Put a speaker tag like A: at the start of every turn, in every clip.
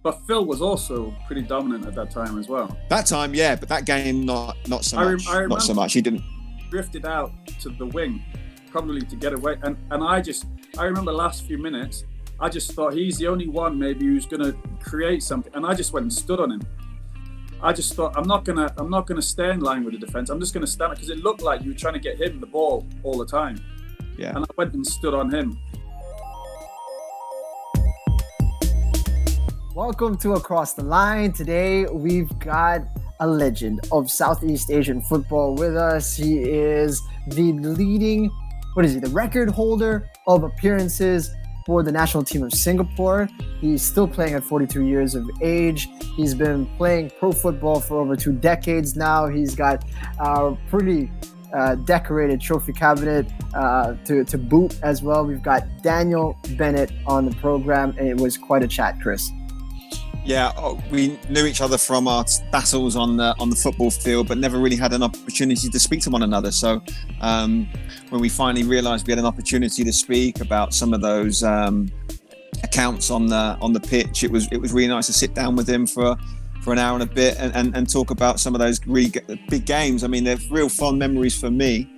A: But Phil was also pretty dominant at that time as well.
B: That time, yeah, but that game, not so much. Not so much. He didn't.
A: Drifted out to the wing, probably to get away. And I remember last few minutes, I just thought he's the only one maybe who's going to create something. And I just went and stood on him. I just thought, I'm not gonna stay in line with the defense. I'm just gonna stand, because it looked like you were trying to get him the ball all the time.
B: Yeah.
A: And I went and stood on him.
C: Welcome to Across the Line. Today we've got a legend of Southeast Asian football with us. He is the the record holder of appearances for the national team of Singapore. He's still playing at 42 years of age. He's been playing pro football for over 2 decades now. He's got a pretty decorated trophy cabinet to boot as well. We've got Daniel Bennett on the program, and it was quite a chat, Chris.
B: Yeah, we knew each other from our battles on the football field, but never really had an opportunity to speak to one another. So when we finally realised we had an opportunity to speak about some of those accounts on the pitch, it was really nice to sit down with him for an hour and a bit and talk about some of those really big games. I mean, they're real fond memories for me.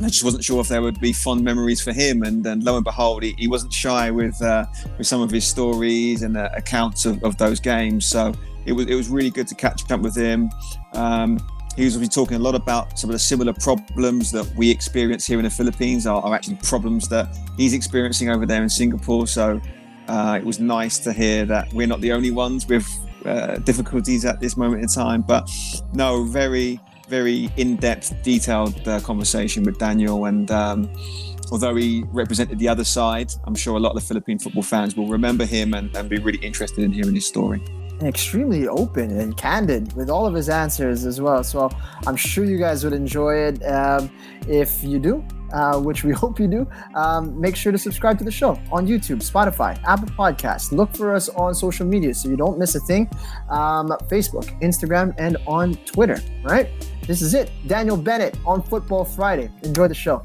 B: I just wasn't sure if there would be fond memories for him, and then lo and behold, he wasn't shy with some of his stories and accounts of those games. So it was really good to catch up with him. He was talking a lot about some of the similar problems that we experience here in the Philippines are actually problems that he's experiencing over there in Singapore. So it was nice to hear that we're not the only ones with difficulties at this moment in time. But no, very in-depth, detailed conversation with Daniel, and although he represented the other side, I'm sure a lot of the Philippine football fans will remember him and be really interested in hearing his story.
C: And extremely open and candid with all of his answers as well. So I'm sure you guys would enjoy it. If you do, which we hope you do, make sure to subscribe to the show on YouTube, Spotify, Apple Podcasts. Look for us on social media so you don't miss a thing. Facebook, Instagram, and on Twitter, right? This is it. Daniel Bennett on Football Friday. Enjoy the show.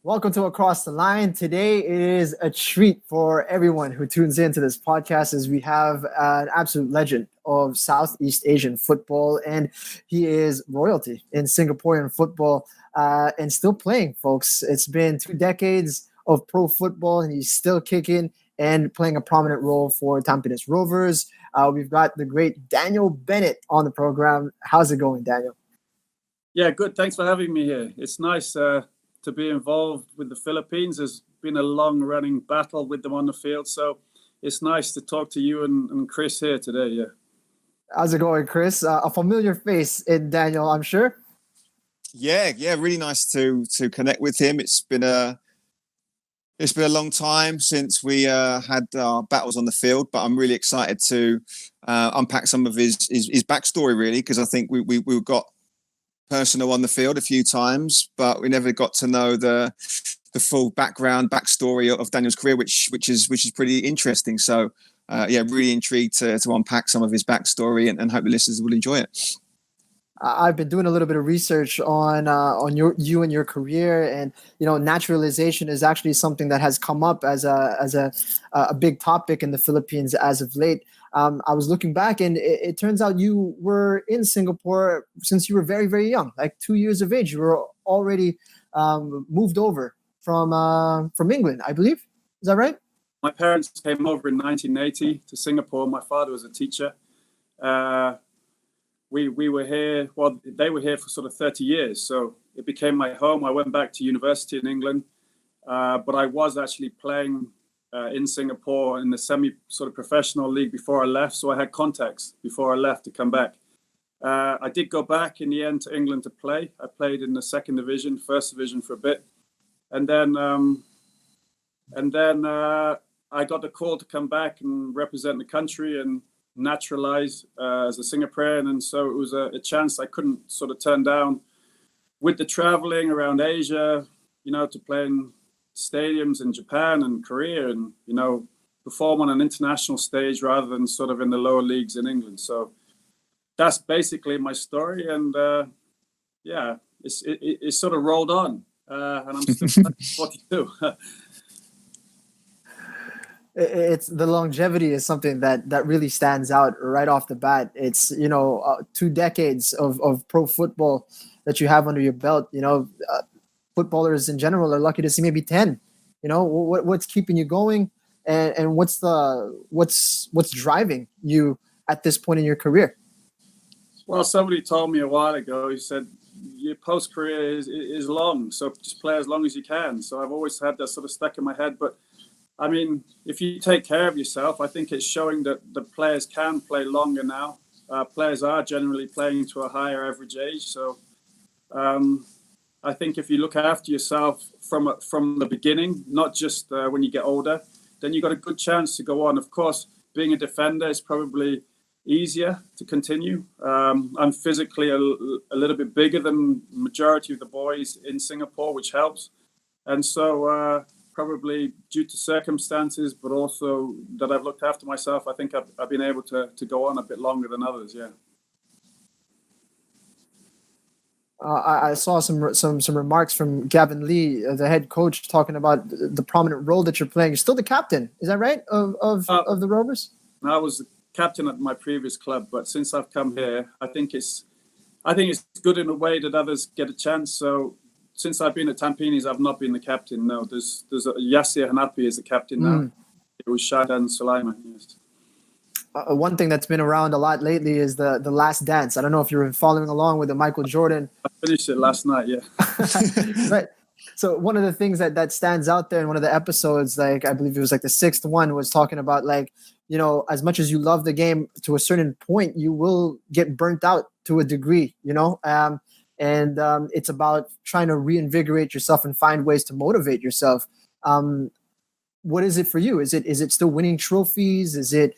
C: Welcome to Across the Line. Today is a treat for everyone who tunes into this podcast, as we have an absolute legend of Southeast Asian football, and he is royalty in Singaporean football and still playing, folks. It's been 2 decades of pro football, and he's still kicking and playing a prominent role for Tampines Rovers. We've got the great Daniel Bennett on the program. How's it going, Daniel?
A: Yeah, good. Thanks for having me here. It's nice to be involved with the Philippines. There's been a long-running battle with them on the field, so it's nice to talk to you and Chris here today. Yeah.
C: How's it going, Chris? A familiar face in Daniel, I'm sure.
B: Yeah, really nice to connect with him. It's been a long time since we had our battles on the field, but I'm really excited to unpack some of his backstory, really, because I think we got personal on the field a few times, but we never got to know the full backstory of Daniel's career, which is pretty interesting. So really intrigued to unpack some of his backstory and hope the listeners will enjoy it.
C: I've been doing a little bit of research on you and your career, and naturalization is actually something that has come up as a big topic in the Philippines as of late. I was looking back, and it turns out you were in Singapore since you were very, very young, like 2 years of age. You were already moved over from England, I believe. Is that right?
A: My parents came over in 1980 to Singapore. My father was a teacher. We were here, well, they were here for sort of 30 years. So it became my home. I went back to university in England, but I was actually playing in Singapore in the semi sort of professional league before I left. So I had contacts before I left to come back. I did go back in the end to England to play. I played in the second division, first division for a bit. And then I got the call to come back and represent the country and naturalize as a Singaporean, and so it was a chance I couldn't sort of turn down. With the traveling around Asia, to play in stadiums in Japan and Korea, and perform on an international stage rather than sort of in the lower leagues in England. So that's basically my story, and it's sort of rolled on, and I'm still 42.
C: it's the longevity is something that really stands out right off the bat. It's 2 decades of pro football that you have under your belt. Footballers in general are lucky to see maybe 10. What's keeping you going, and what's driving you at this point in your career?
A: Well, somebody told me a while ago, he said, your post career is long, so just play as long as you can. So I've always had that sort of stuck in my head. But I mean, if you take care of yourself, I think it's showing that the players can play longer now. Players are generally playing to a higher average age. So I think if you look after yourself from the beginning, not just when you get older, then you've got a good chance to go on. Of course, being a defender is probably easier to continue. I'm physically a little bit bigger than the majority of the boys in Singapore, which helps. And so probably due to circumstances, but also that I've looked after myself, I think I've been able to go on a bit longer than others, yeah.
C: I saw some remarks from Gavin Lee, the head coach, talking about the prominent role that you're playing. You're still the captain, is that right, of the Rovers?
A: I was the captain at my previous club, but since I've come here, I think it's good in a way that others get a chance. So since I've been at Tampines, I've not been the captain. No, there's Yasir Hanapi is the captain now. It was Shadan Sulaiman. Yes.
C: One thing that's been around a lot lately is the Last Dance. I don't know if you're following along with the Michael Jordan.
A: I finished it last night, yeah.
C: Right. So one of the things that stands out there in one of the episodes, like I believe it was like the 6th one, was talking about like, as much as you love the game to a certain point, you will get burnt out to a degree, and it's about trying to reinvigorate yourself and find ways to motivate yourself. What is it for you? Is it still winning trophies? Is it,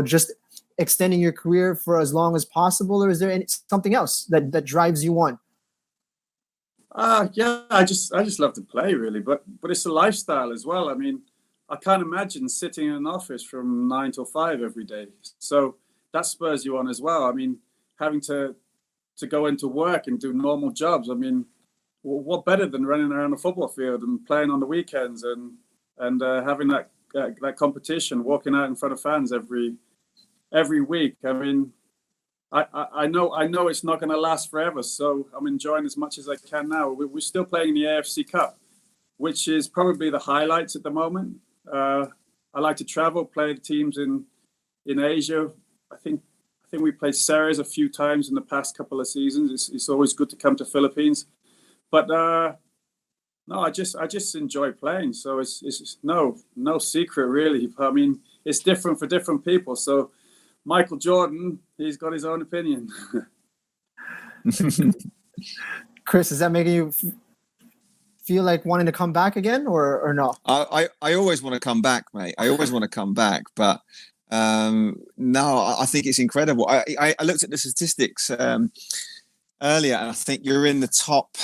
C: just extending your career for as long as possible? Or is there something else that drives you on?
A: Yeah, I just love to play really, but it's a lifestyle as well. I mean, I can't imagine sitting in an office from 9 till 5 every day. So that spurs you on as well. I mean, having to go into work and do normal jobs. I mean, what better than running around a football field and playing on the weekends and having that competition, walking out in front of fans every week. I mean, I know it's not going to last forever, so I'm enjoying as much as I can now. We're still playing in the AFC Cup, which is probably the highlights at the moment. I like to travel, play the teams in Asia. I think we played Ceres a few times in the past couple of seasons. It's always good to come to Philippines, but no, I just enjoy playing. So it's no secret really. I mean, it's different for different people. So Michael Jordan, he's got his own opinion.
C: Chris, is that making you feel like wanting to come back again, or no?
B: I always want to come back, mate. I always want to come back, but no, I think it's incredible. I looked at the statistics earlier, and I think you're in the top.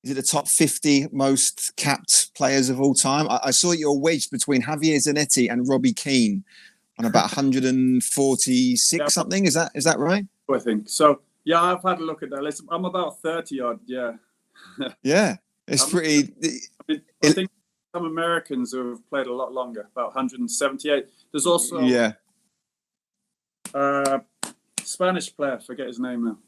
B: Is it the top 50 most capped players of all time? I saw you're wedged between Javier Zanetti and Robbie Keane on about 146 something. Is that right?
A: I think so. Yeah, I've had a look at that list. I'm about 30 odd. Yeah.
B: Yeah, it's pretty.
A: I think some Americans who have played a lot longer, about 178. There's also Spanish player, forget his name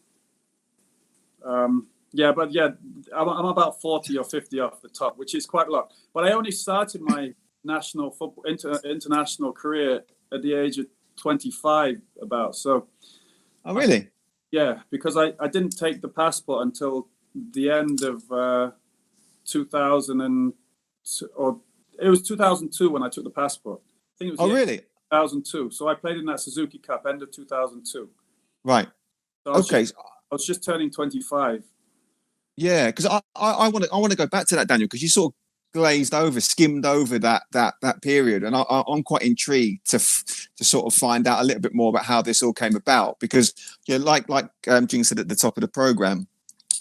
A: now. Yeah, but yeah, I'm about 40 or 50 off the top, which is quite a lot. But I only started my national football international career at the age of 25, about. So.
B: Oh, really?
A: Yeah, because I didn't take the passport until the end of 2000 or it was 2002 when I took the passport. I think it was
B: really?
A: 2002. So I played in that Suzuki Cup end of 2002.
B: Right.
A: So
B: I
A: was just turning 25.
B: Yeah, because I want to go back to that, Daniel, because you sort of skimmed over that period, and I'm quite intrigued to sort of find out a little bit more about how this all came about. Because like Jing said at the top of the program,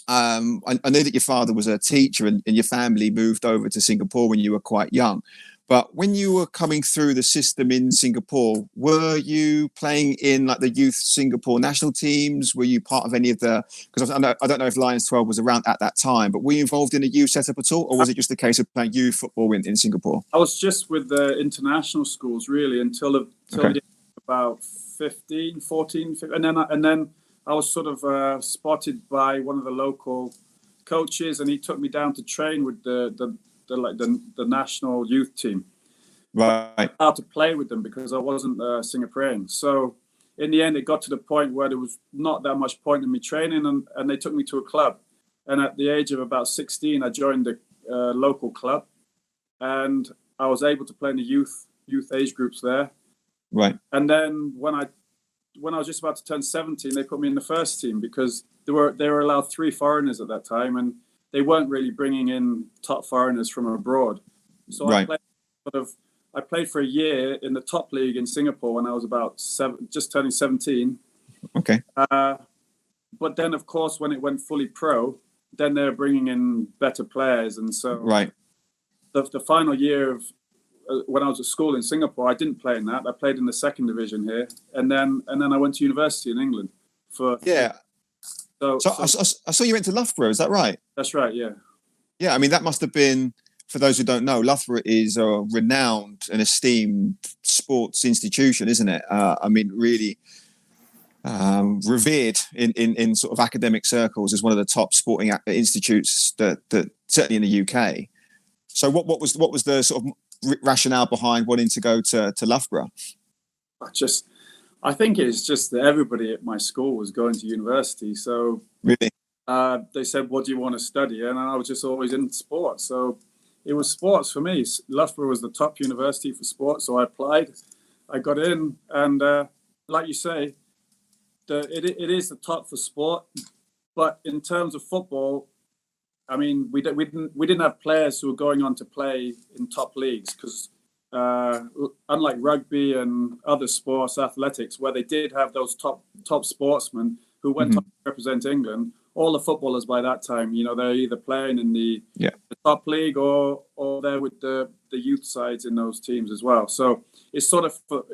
B: I knew that your father was a teacher and your family moved over to Singapore when you were quite young. But when you were coming through the system in Singapore, were you playing in like the youth Singapore national teams? Were you part of any of the? Because I don't know if Lions 12 was around at that time, but were you involved in a youth setup at all, or was it just a case of playing youth football in Singapore?
A: I was just with the international schools really until about 15, 14, 15, and then I was sort of spotted by one of the local coaches, and he took me down to train with the national youth team.
B: Right.
A: How to play with them because I wasn't Singaporean. So in the end, it got to the point where there was not that much point in me training, and they took me to a club. And at the age of about 16, I joined the local club, and I was able to play in the youth age groups there.
B: Right.
A: And then when I was just about to turn 17, they put me in the first team because they were allowed 3 foreigners at that time, and they weren't really bringing in top foreigners from abroad. So
B: right.
A: I played for a year in the top league in Singapore when I was about just turning 17.
B: Okay.
A: But then, of course, when it went fully pro, then they're bringing in better players, and so
B: right.
A: The final year of when I was at school in Singapore, I didn't play in that. I played in the second division here, and then I went to university in England for So
B: I saw you went to Loughborough. Is that right?
A: That's right. Yeah.
B: Yeah. I mean, that must have been, for those who don't know, Loughborough is a renowned and esteemed sports institution, isn't it? I mean, really revered in sort of academic circles as one of the top sporting institutes that certainly in the UK. So what was the sort of rationale behind wanting to go to Loughborough?
A: I think it's just that everybody at my school was going to university. So
B: really,
A: they said, "What do you want to study?" And I was just always in sports. So it was sports for me. Loughborough was the top university for sports. So I applied, I got in, and like you say, it is the top for sport. But in terms of football, I mean, we didn't have players who were going on to play in top leagues because unlike rugby and other sports, athletics, where they did have those top sportsmen who went on to represent England, all the footballers by that time, they're either playing in the top league or they're with the youth sides in those teams as well. So it's sort of for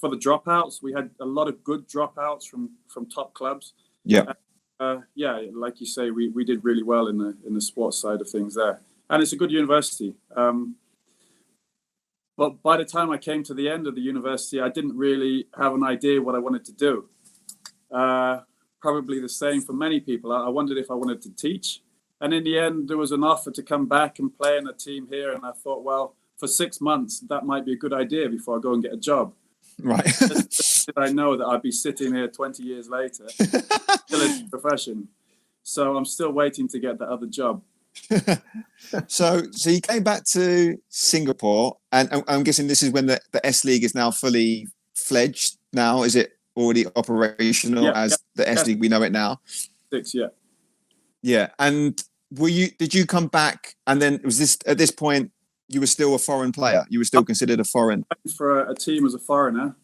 A: the dropouts. We had a lot of good dropouts from top clubs.
B: Yeah.
A: Like you say, we did really well in the sports side of things there, and it's a good university. But by the time I came to the end of the university, I didn't really have an idea what I wanted to do. Probably the same for many people. I wondered if I wanted to teach, and in the end, there was an offer to come back and play in a team here, and I thought, well, for 6 months, that might be a good idea before I go and get a job.
B: Right.
A: Did I know that I'd be sitting here 20 years later, still in the profession? So I'm still waiting to get that other job.
B: So you came back to Singapore, and I'm guessing this is when the S League is now fully fledged. Now, is it already operational the S League we know it now?
A: 6, yeah.
B: Yeah, and did you come back, and then was this at this point you were still a foreign player? You were still considered a foreign
A: for a team as a foreigner,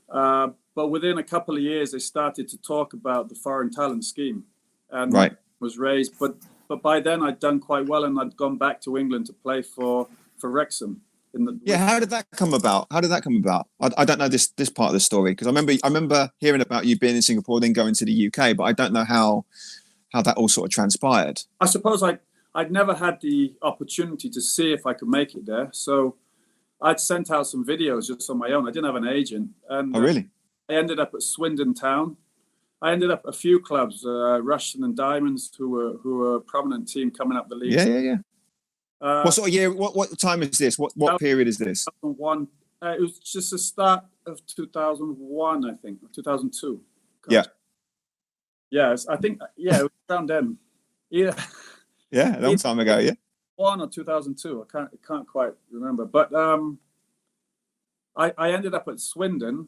A: but within a couple of years they started to talk about the foreign talent scheme, and was raised. But by then I'd done quite well, and I'd gone back to England to play for Wrexham.
B: How did that come about? I don't know this part of the story, because I remember hearing about you being in Singapore, then going to the UK, but I don't know how that all sort of transpired.
A: I suppose I'd never had the opportunity to see if I could make it there, so I'd sent out some videos just on my own. I didn't have an agent, and
B: really?
A: I ended up at Swindon Town. I ended up a few clubs, Rushden and Diamonds, who were a prominent team coming up the league.
B: Yeah. What sort of year? What time is this? What period is this?
A: 2001. It was just the start of 2001, I think, or 2002.
B: Yeah.
A: Yes, I think. Yeah, it was around then. Yeah.
B: Yeah, a long time ago. Yeah.
A: 2001 or 2002. I can't quite remember, but I ended up at Swindon.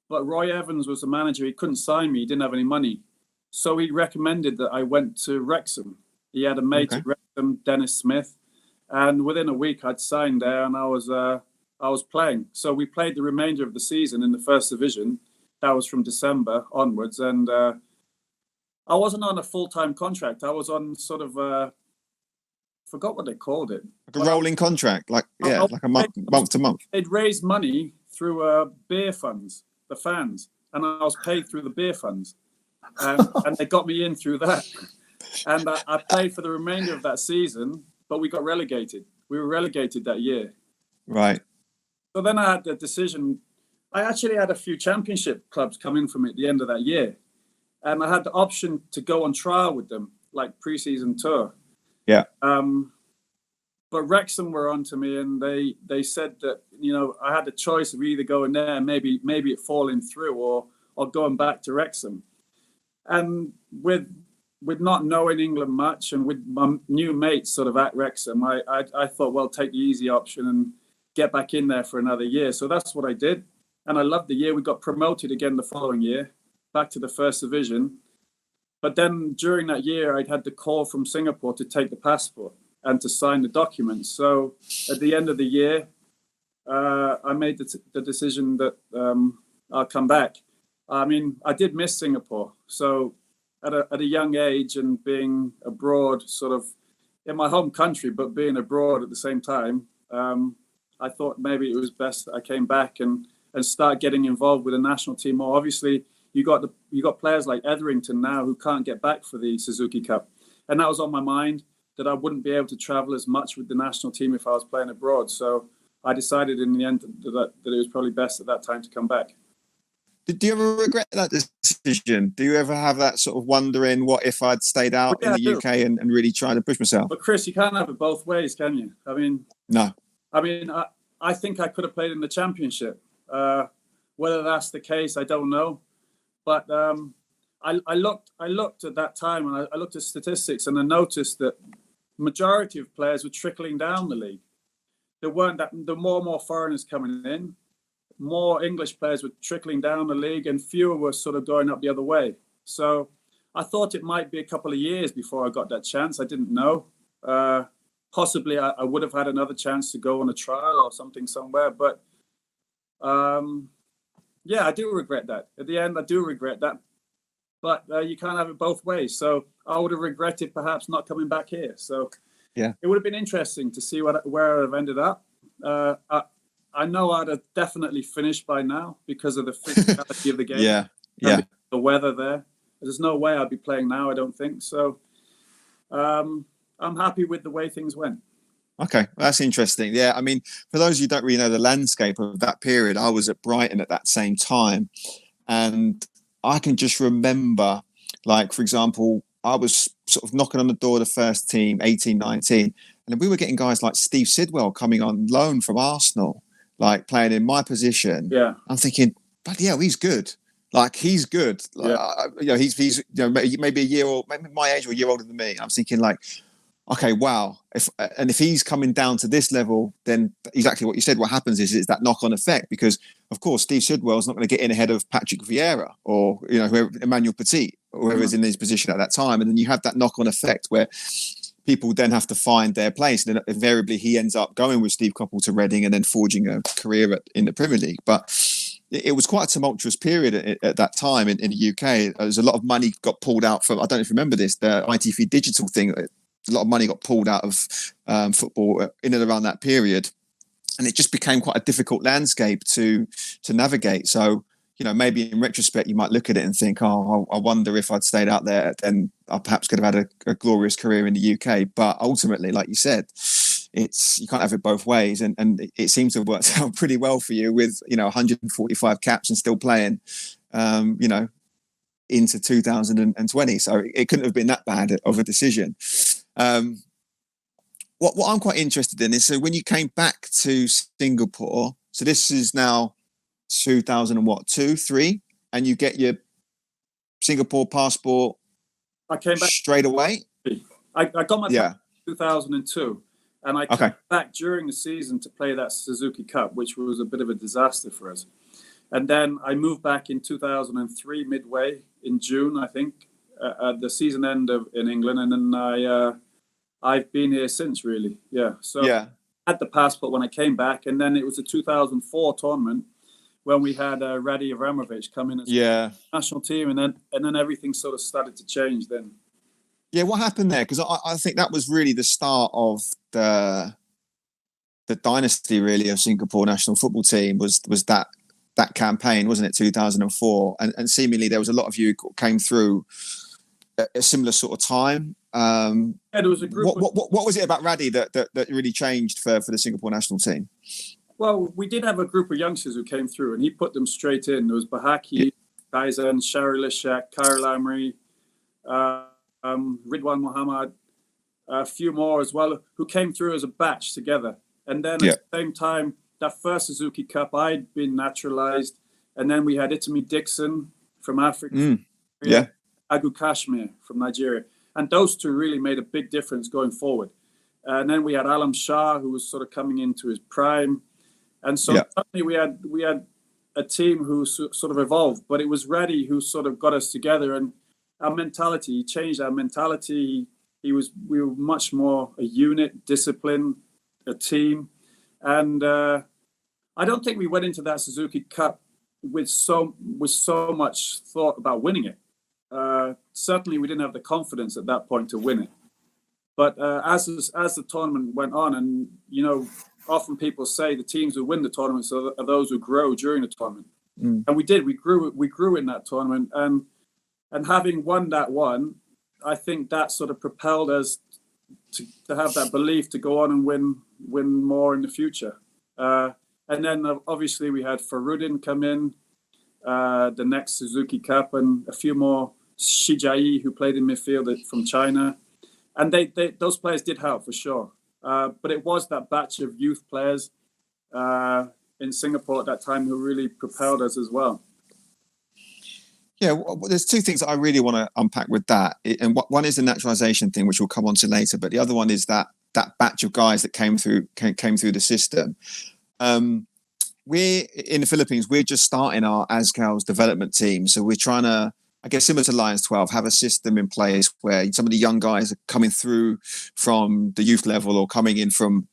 A: But Roy Evans was the manager. He couldn't sign me. He didn't have any money. So he recommended that I went to Wrexham. He had a mate at Wrexham, Dennis Smith. And within a week, I'd signed there, and I was playing. So we played the remainder of the season in the first division. That was from December onwards. And I wasn't on a full-time contract. I was on sort of forgot what they called it.
B: Like a rolling contract, like a month to month.
A: They'd raised money through beer funds, the fans, and I was paid through the beer funds, and they got me in through that. And I played for the remainder of that season, but we got relegated. We were relegated that year.
B: Right.
A: So then I had the decision. I actually had a few championship clubs come in for me at the end of that year. And I had the option to go on trial with them, like pre-season tour.
B: Yeah.
A: But Wrexham were on to me, and they said that, I had the choice of either going there and maybe it falling through or going back to Wrexham. And with not knowing England much and with my new mates sort of at Wrexham, I thought, well, take the easy option and get back in there for another year. So that's what I did. And I loved the year. We got promoted again the following year, back to the first division. But then during that year, I'd had the call from Singapore to take the passport and to sign the documents. So at the end of the year, I made the decision that I'll come back. I mean, I did miss Singapore. So at a young age and being abroad, sort of in my home country, but being abroad at the same time, I thought maybe it was best that I came back and start getting involved with the national team more. Obviously, you got players like Etherington now who can't get back for the Suzuki Cup. And that was on my mind, that I wouldn't be able to travel as much with the national team if I was playing abroad. So I decided in the end that it was probably best at that time to come back.
B: Did you ever regret that decision? Do you ever have that sort of wondering, what if I'd stayed out in the UK and really tried to push myself?
A: But Chris, you can't have it both ways, can you? I mean,
B: no.
A: I mean, I think I could have played in the championship. Whether that's the case, I don't know. But I looked at that time, and I looked at statistics, and I noticed that majority of players were trickling down the league. There weren't the more and more foreigners coming in, more English players were trickling down the league, and fewer were sort of going up the other way. So I thought it might be a couple of years before I got that chance. I didn't know. Possibly I would have had another chance to go on a trial or something somewhere. But yeah, I do regret that. At the end, I do regret that. But you can't have it both ways. So I would have regretted perhaps not coming back here. So
B: yeah,
A: it would have been interesting to see where I'd have ended up. I know I'd have definitely finished by now because of the physicality of the game.
B: Yeah.
A: The weather there. There's no way I'd be playing now, I don't think. So I'm happy with the way things went.
B: Okay, that's interesting. Yeah, I mean, for those who don't really know the landscape of that period, I was at Brighton at that same time. And I can just remember, like, for example, I was sort of knocking on the door of the first team, 18, 19. And we were getting guys like Steve Sidwell coming on loan from Arsenal, like playing in my position.
A: Yeah.
B: I'm thinking, bloody hell, he's good. Like, he's good. Like, he's maybe a year or maybe my age or a year older than me. I'm thinking, like, okay, wow. If he's coming down to this level, then exactly what you said, what happens is that knock-on effect, because of course Steve Sidwell's not going to get in ahead of Patrick Vieira or whoever, Emmanuel Petit, or whoever's in his position at that time. And then you have that knock-on effect where people then have to find their place. And then invariably he ends up going with Steve Coppell to Reading and then forging a career in the Premier League. But it was quite a tumultuous period at that time in the UK. There's a lot of money got pulled out from, I don't know if you remember this, the ITV digital thing. A lot of money got pulled out of football in and around that period. And it just became quite a difficult landscape to navigate. So, maybe in retrospect, you might look at it and think, oh, I wonder if I'd stayed out there, then I perhaps could have had a glorious career in the UK. But ultimately, like you said, you can't have it both ways. And it seems to have worked out pretty well for you with, 145 caps and still playing, into 2020. So it couldn't have been that bad of a decision. What I'm quite interested in is, so when you came back to Singapore, so this is now 2002, 3, and you get your Singapore passport.
A: I came back
B: straight away.
A: I got my passport in 2002, and I came back during the season to play that Suzuki Cup, which was a bit of a disaster for us. And then I moved back in 2003, midway in June, I think, at the season end in England. And then I've been here since, really. Yeah. So I had the passport when I came back. And then it was the 2004 tournament when we had Radi Avramovic come in as national team. And then everything sort of started to change then.
B: Yeah, what happened there? Because I think that was really the start of the dynasty, really, of Singapore national football team. Was that campaign, wasn't it? 2004, and seemingly there was a lot of you who came through at a similar sort of time.
A: There was a group.
B: What was it about Raddy that really changed for the Singapore national team?
A: Well, we did have a group of youngsters who came through, and he put them straight in. There was Bahaki, Kaizen, Shari Lishak, Kyle Lamry, Ridwan Muhammad, a few more as well, who came through as a batch together. And then at the same time, that first Suzuki Cup, I'd been naturalized. And then we had Itami Dixon from Africa. Agu Kashmir from Nigeria. And those two really made a big difference going forward. And then we had Alam Shah, who was sort of coming into his prime. And so suddenly we had a team who sort of evolved, but it was Raddy who sort of got us together, and our mentality, he changed our mentality. We were much more a unit, discipline, a team. And I don't think we went into that Suzuki Cup with so much thought about winning it. Certainly we didn't have the confidence at that point to win it. But as the tournament went on, and, you know, often people say the teams who win the tournament are those who grow during the tournament. And we did. We grew in that tournament. And having won that one, I think that sort of propelled us to have that belief to go on and win more in the future. And then obviously we had Farudin come in, the next Suzuki Cup, and a few more Shijai who played in midfield from China. And those players did help for sure. But it was that batch of youth players in Singapore at that time who really propelled us as well.
B: Yeah, well, there's two things that I really want to unpack with that. And one is the naturalization thing, which we'll come on to later. But the other one is that batch of guys that came through the system. We're in the Philippines, we're just starting our Azkals development team. So we're trying to, I guess, similar to Lions 12, have a system in place where some of the young guys are coming through from the youth level or coming in from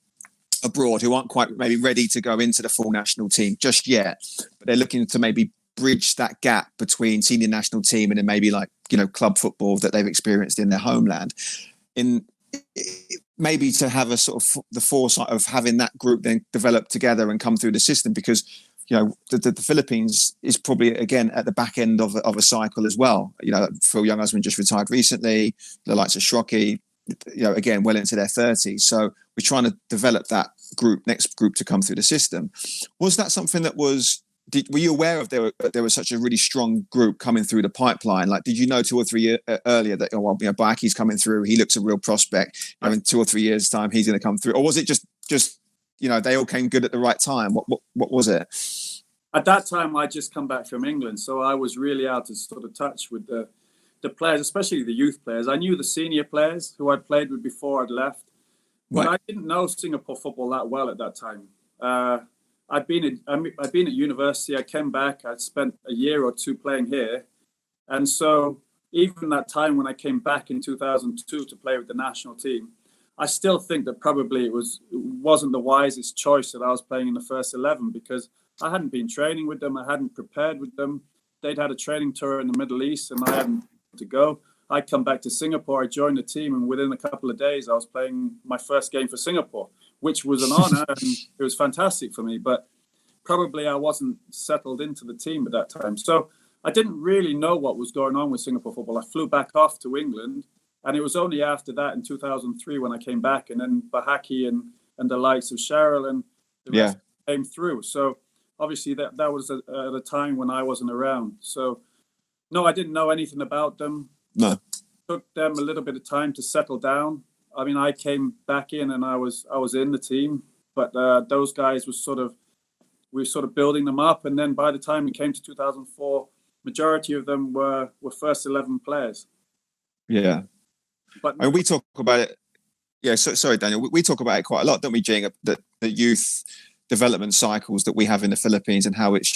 B: abroad who aren't quite maybe ready to go into the full national team just yet. But they're looking to maybe bridge that gap between senior national team and then maybe, like, you know, club football that they've experienced in their homeland. Maybe to have a sort of the foresight of having that group then develop together and come through the system, because, you know, the Philippines is probably, again, at the back end of a cycle as well. You know, Phil Younghusband just retired recently, the likes of Shrocky, you know, again, well into their 30s. So we're trying to develop that next group to come through the system. Was that something that were you aware of there was such a really strong group coming through the pipeline? Like, did you know 2 or 3 years earlier that, Baiaki's coming through, he looks a real prospect, and in 2 or 3 years' time he's going to come through? Or was it just you know, they all came good at the right time? What was it?
A: At that time, I'd just come back from England, so I was really out of sort of touch with the players, especially the youth players. I knew the senior players who I'd played with before I'd left, but I didn't know Singapore football that well at that time. I'd been at university. I came back. I'd spent a year or two playing here, and so even that time when I came back in 2002 to play with the national team, I still think that probably it wasn't the wisest choice that I was playing in the first 11, because I hadn't been training with them. I hadn't prepared with them. They'd had a training tour in the Middle East, and I hadn't to go. I come back to Singapore. I joined the team, and within a couple of days, I was playing my first game for Singapore, which was an honor, and it was fantastic for me. But probably I wasn't settled into the team at that time. So I didn't really know what was going on with Singapore football. I flew back off to England, and it was only after that in 2003 when I came back, and then Bahaki and the likes of Cheryl and the rest came through. So obviously that was at a time when I wasn't around. So no, I didn't know anything about them.
B: No.
A: It took them a little bit of time to settle down. I mean, I came back in and I was in the team, but those guys we were sort of building them up. And then by the time it came to 2004, majority of them were first 11 players.
B: Yeah. But I mean, we talk about it. Yeah. So, sorry, Daniel. We talk about it quite a lot, don't we, Jing? The youth development cycles that we have in the Philippines, and how it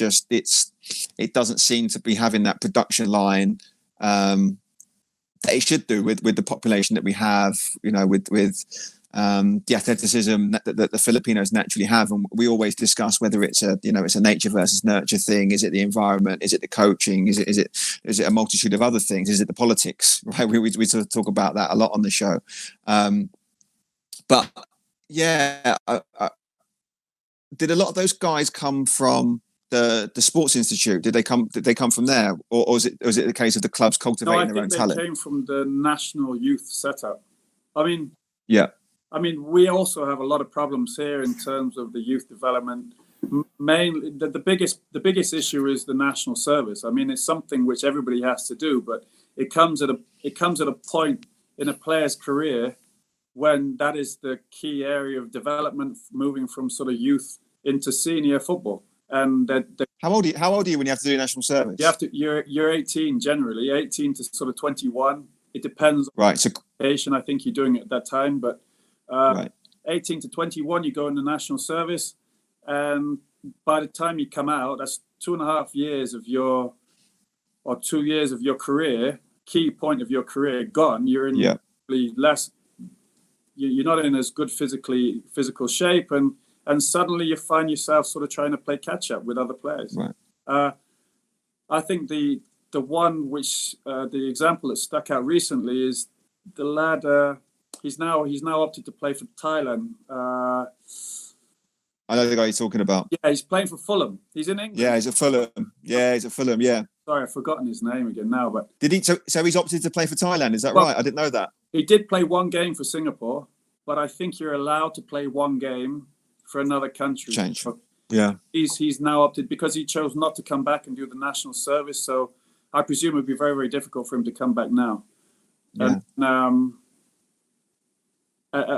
B: doesn't seem to be having that production line that it should do with the population that we have, you know, with the athleticism that the Filipinos naturally have, and we always discuss whether it's a nature versus nurture thing. Is it the environment? Is it the coaching? Is it a multitude of other things? Is it the politics? Right? We sort of talk about that a lot on the show. But yeah, did a lot of those guys come from the Sports Institute? Did they come from there, or was it the case of the clubs cultivating their own talent?
A: I think they came from the national youth setup. I mean,
B: yeah.
A: I mean, we also have a lot of problems here in terms of the youth development. Mainly, the biggest issue is the national service. I mean, it's something which everybody has to do, but it comes at a point in a player's career when that is the key area of development, moving from sort of youth into senior football. And
B: how old are you when you have to do national service?
A: You're 18 generally, 18 to sort of 21. It depends.
B: Right. So
A: I think you're doing it at that time, but.
B: Right.
A: 18 to 21, you go in the national service, and by the time you come out, that's 2.5 years of your 2 years of your career, key point of your career gone. You're in less. You're not in as good physical shape, and suddenly you find yourself sort of trying to play catch up with other players.
B: Right.
A: I think the one which the example that stuck out recently is the lad. He's now opted to play for Thailand.
B: I know the guy you're talking about.
A: Yeah, he's playing for Fulham. He's in England.
B: Yeah, he's at Fulham. Yeah, he's at Fulham. Yeah.
A: Sorry, I've forgotten his name again now. But
B: did he? So he's opted to play for Thailand. Is that right? I didn't know that.
A: He did play one game for Singapore, but I think you're allowed to play one game for another country.
B: Change.
A: But
B: yeah.
A: He's now opted because he chose not to come back and do the national service. So I presume it would be very, very difficult for him to come back now.
B: Yeah.
A: And,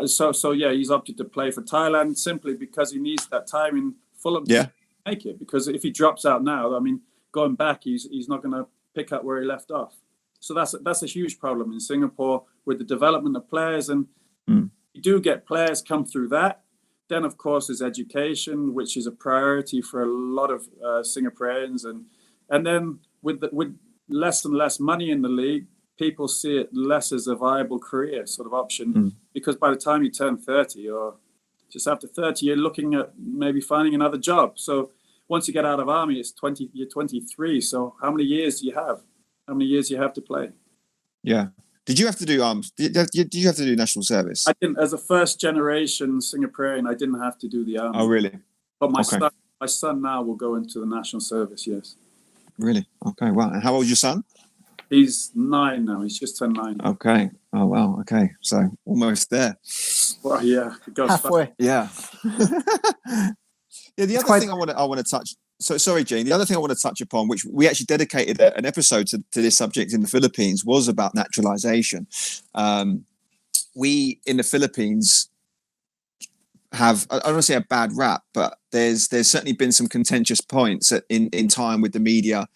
A: So he's opted to play for Thailand simply because he needs that time in Fulham to make it. Because if he drops out now, I mean, going back, he's not going to pick up where he left off. So that's a huge problem in Singapore with the development of players, and you do get players come through that. Then, of course, is education, which is a priority for a lot of Singaporeans, and then with less and less money in the league, people see it less as a viable career sort of option, because by the time you turn 30 or just after 30, you're looking at maybe finding another job. So once you get out of army, you're 23. So how many years do you have? How many years do you have to play?
B: Yeah. Did you have to do did you have to do national service?
A: I didn't. As a first generation Singaporean, I didn't have to do the army.
B: Oh, really?
A: But my son now will go into the national service, yes.
B: Really? Okay, wow. And how old is your son?
A: He's 9 now. He's just turned 9.
B: Okay. Oh, wow. Okay. So almost there.
A: Well, yeah. It goes
C: halfway.
A: fast.
B: Yeah. Yeah. The other thing I want to touch. So sorry, Jane. The other thing I want to touch upon, which we actually dedicated an episode to this subject in the Philippines, was about naturalization. We in the Philippines have, I don't want to say a bad rap, but there's certainly been some contentious points in time with the media.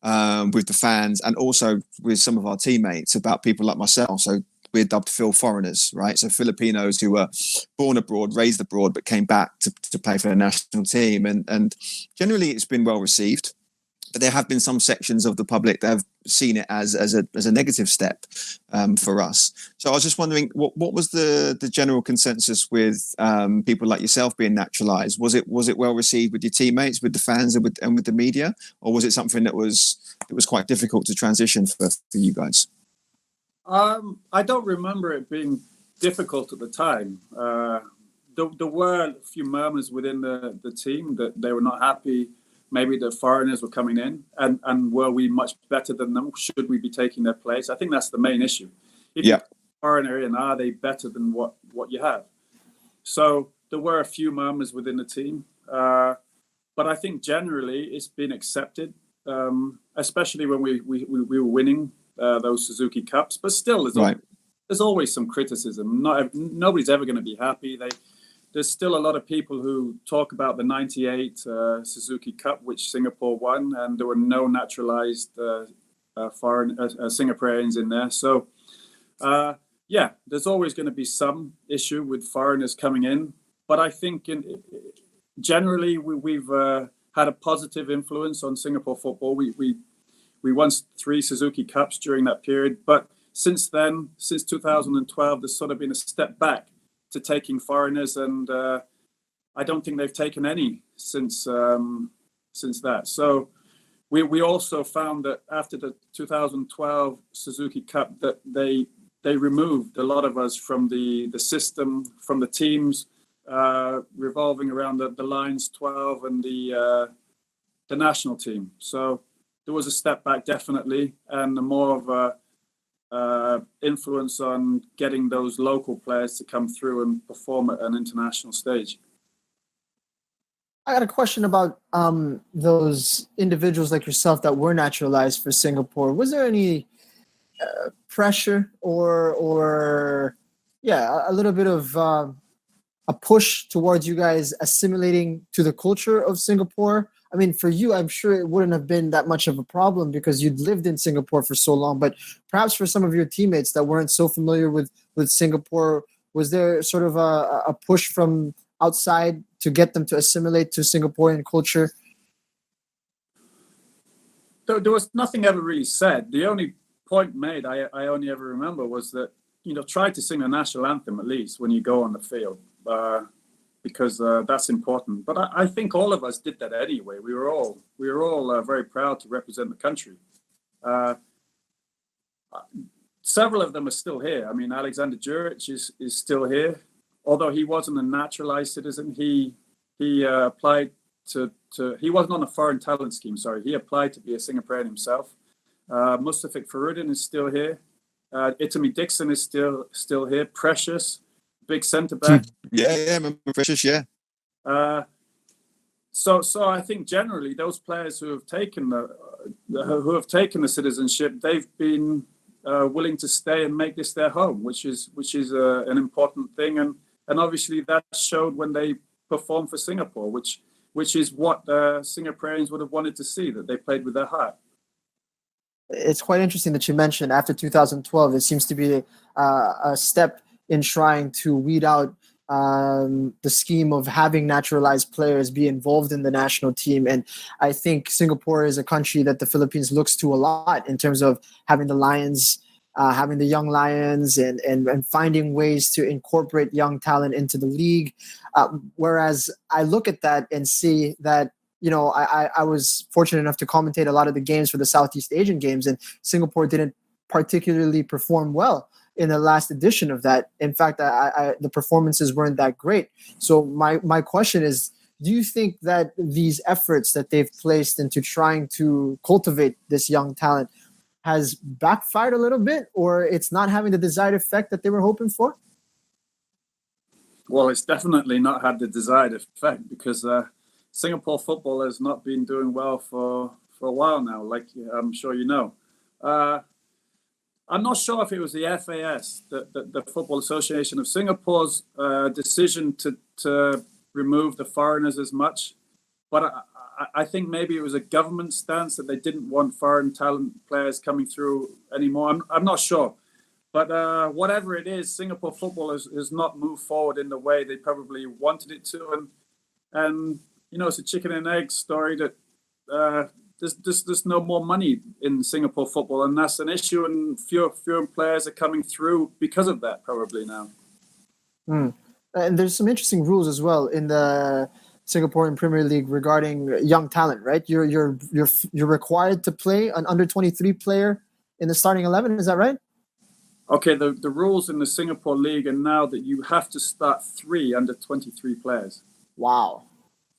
B: With the fans and also with some of our teammates about people like myself. So we're dubbed Phil foreigners, right? So Filipinos who were born abroad, raised abroad, but came back to play for the national team. And generally it's been well received. But there have been some sections of the public that have seen it as a negative step for us. So I was just wondering, what was the general consensus with people like yourself being naturalised? Was it well received with your teammates, with the fans, and with the media, or was it something that was quite difficult to transition for you guys?
A: I don't remember it being difficult at the time. There were a few murmurs within the team that they were not happy. Maybe the foreigners were coming in, and were we much better than them? Should we be taking their place? I think that's the main issue. If you're a foreigner in, are they better than what you have? So there were a few murmurs within the team, but I think generally it's been accepted, especially when we were winning those Suzuki Cups. But still, there's always some criticism. Nobody's ever going to be happy. There's still a lot of people who talk about the 98 Suzuki Cup, which Singapore won, and there were no naturalized foreign Singaporeans in there. So, there's always going to be some issue with foreigners coming in. But I think generally we've had a positive influence on Singapore football. We won 3 Suzuki Cups during that period. But since then, since 2012, there's sort of been a step back to taking foreigners, and I don't think they've taken any since that. So we also found that after the 2012 Suzuki Cup that they removed a lot of us from the system, from the teams revolving around the Lions 12 and the national team. So there was a step back, definitely, and more of a influence on getting those local players to come through and perform at an international stage.
C: I got a question about those individuals like yourself that were naturalized for Singapore. Was there any pressure or a little bit of a push towards you guys assimilating to the culture of Singapore? I mean, for you, I'm sure it wouldn't have been that much of a problem because you'd lived in Singapore for so long. But perhaps for some of your teammates that weren't so familiar with Singapore, was there sort of a push from outside to get them to assimilate to Singaporean culture?
A: There was nothing ever really said. The only point made, I only ever remember, was that, try to sing the national anthem at least when you go on the field. Because that's important. But I think all of us did that anyway. We were all very proud to represent the country. Several of them are still here. I mean, Alexander Juric is still here, although he wasn't a naturalized citizen. He applied to he wasn't on a foreign talent scheme. Sorry, he applied to be a Singaporean himself. Mustafik Farudin is still here. Itami Dixon is still here. Precious, big centre back.
B: Yeah, remember Precious, yeah.
A: So I think generally those players who have taken the citizenship, they've been willing to stay and make this their home, which is an important thing, and obviously that showed when they performed for Singapore, which is what Singaporeans would have wanted to see, that they played with their heart.
C: It's quite interesting that you mentioned after 2012, it seems to be a step in trying to weed out the scheme of having naturalized players be involved in the national team. And I think Singapore is a country that the Philippines looks to a lot in terms of having the Lions, having the young Lions and finding ways to incorporate young talent into the league. Whereas I look at that and see that, I was fortunate enough to commentate a lot of the games for the Southeast Asian Games, and Singapore didn't particularly perform well in the last edition of that. In fact, the performances weren't that great. So my question is, do you think that these efforts that they've placed into trying to cultivate this young talent has backfired a little bit, or it's not having the desired effect that they were hoping for?
A: Well, it's definitely not had the desired effect, because Singapore football has not been doing well for a while now, like I'm sure you know. I'm not sure if it was the FAS, the Football Association of Singapore's decision to remove the foreigners as much, but I think maybe it was a government stance that they didn't want foreign talent players coming through anymore. I'm not sure, but whatever it is, Singapore football has not moved forward in the way they probably wanted it to, and it's a chicken and egg story that there's no more money in Singapore football, and that's an issue, and fewer players are coming through because of that probably now.
C: And there's some interesting rules as well in the Singaporean Premier League regarding young talent, right? You're required to play an under 23 player in the starting 11. Is that right?
A: Okay, the rules in the Singapore League are now that you have to start 3 under 23 players.
C: Wow.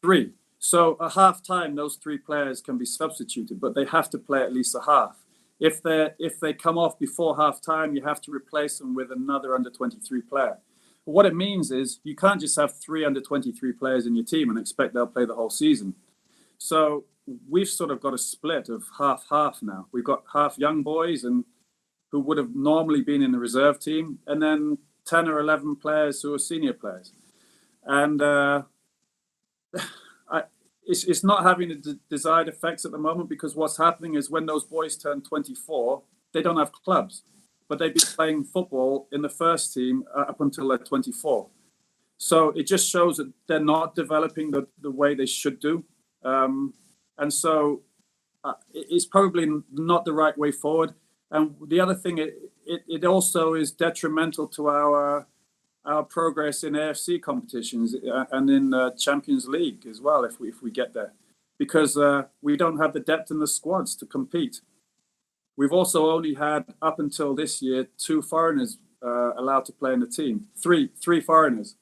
A: 3. So at half time, those 3 players can be substituted, but they have to play at least a half. If they come off before half time, you have to replace them with another under 23 player. But what it means is you can't just have 3 under 23 players in your team and expect they'll play the whole season. So we've sort of got a split of half now. We've got half young boys and who would have normally been in the reserve team, and then 10 or 11 players who are senior players. And it's not having the desired effects at the moment, because what's happening is when those boys turn 24, they don't have clubs, but they've been playing football in the first team up until they're 24. So it just shows that they're not developing the way they should do. And so it's probably not the right way forward. And the other thing, it also is detrimental to our our progress in AFC competitions and in Champions League as well if we get there, because we don't have the depth in the squads to compete. We've also only had, up until this year, 2 foreigners allowed to play in the team, three foreigners.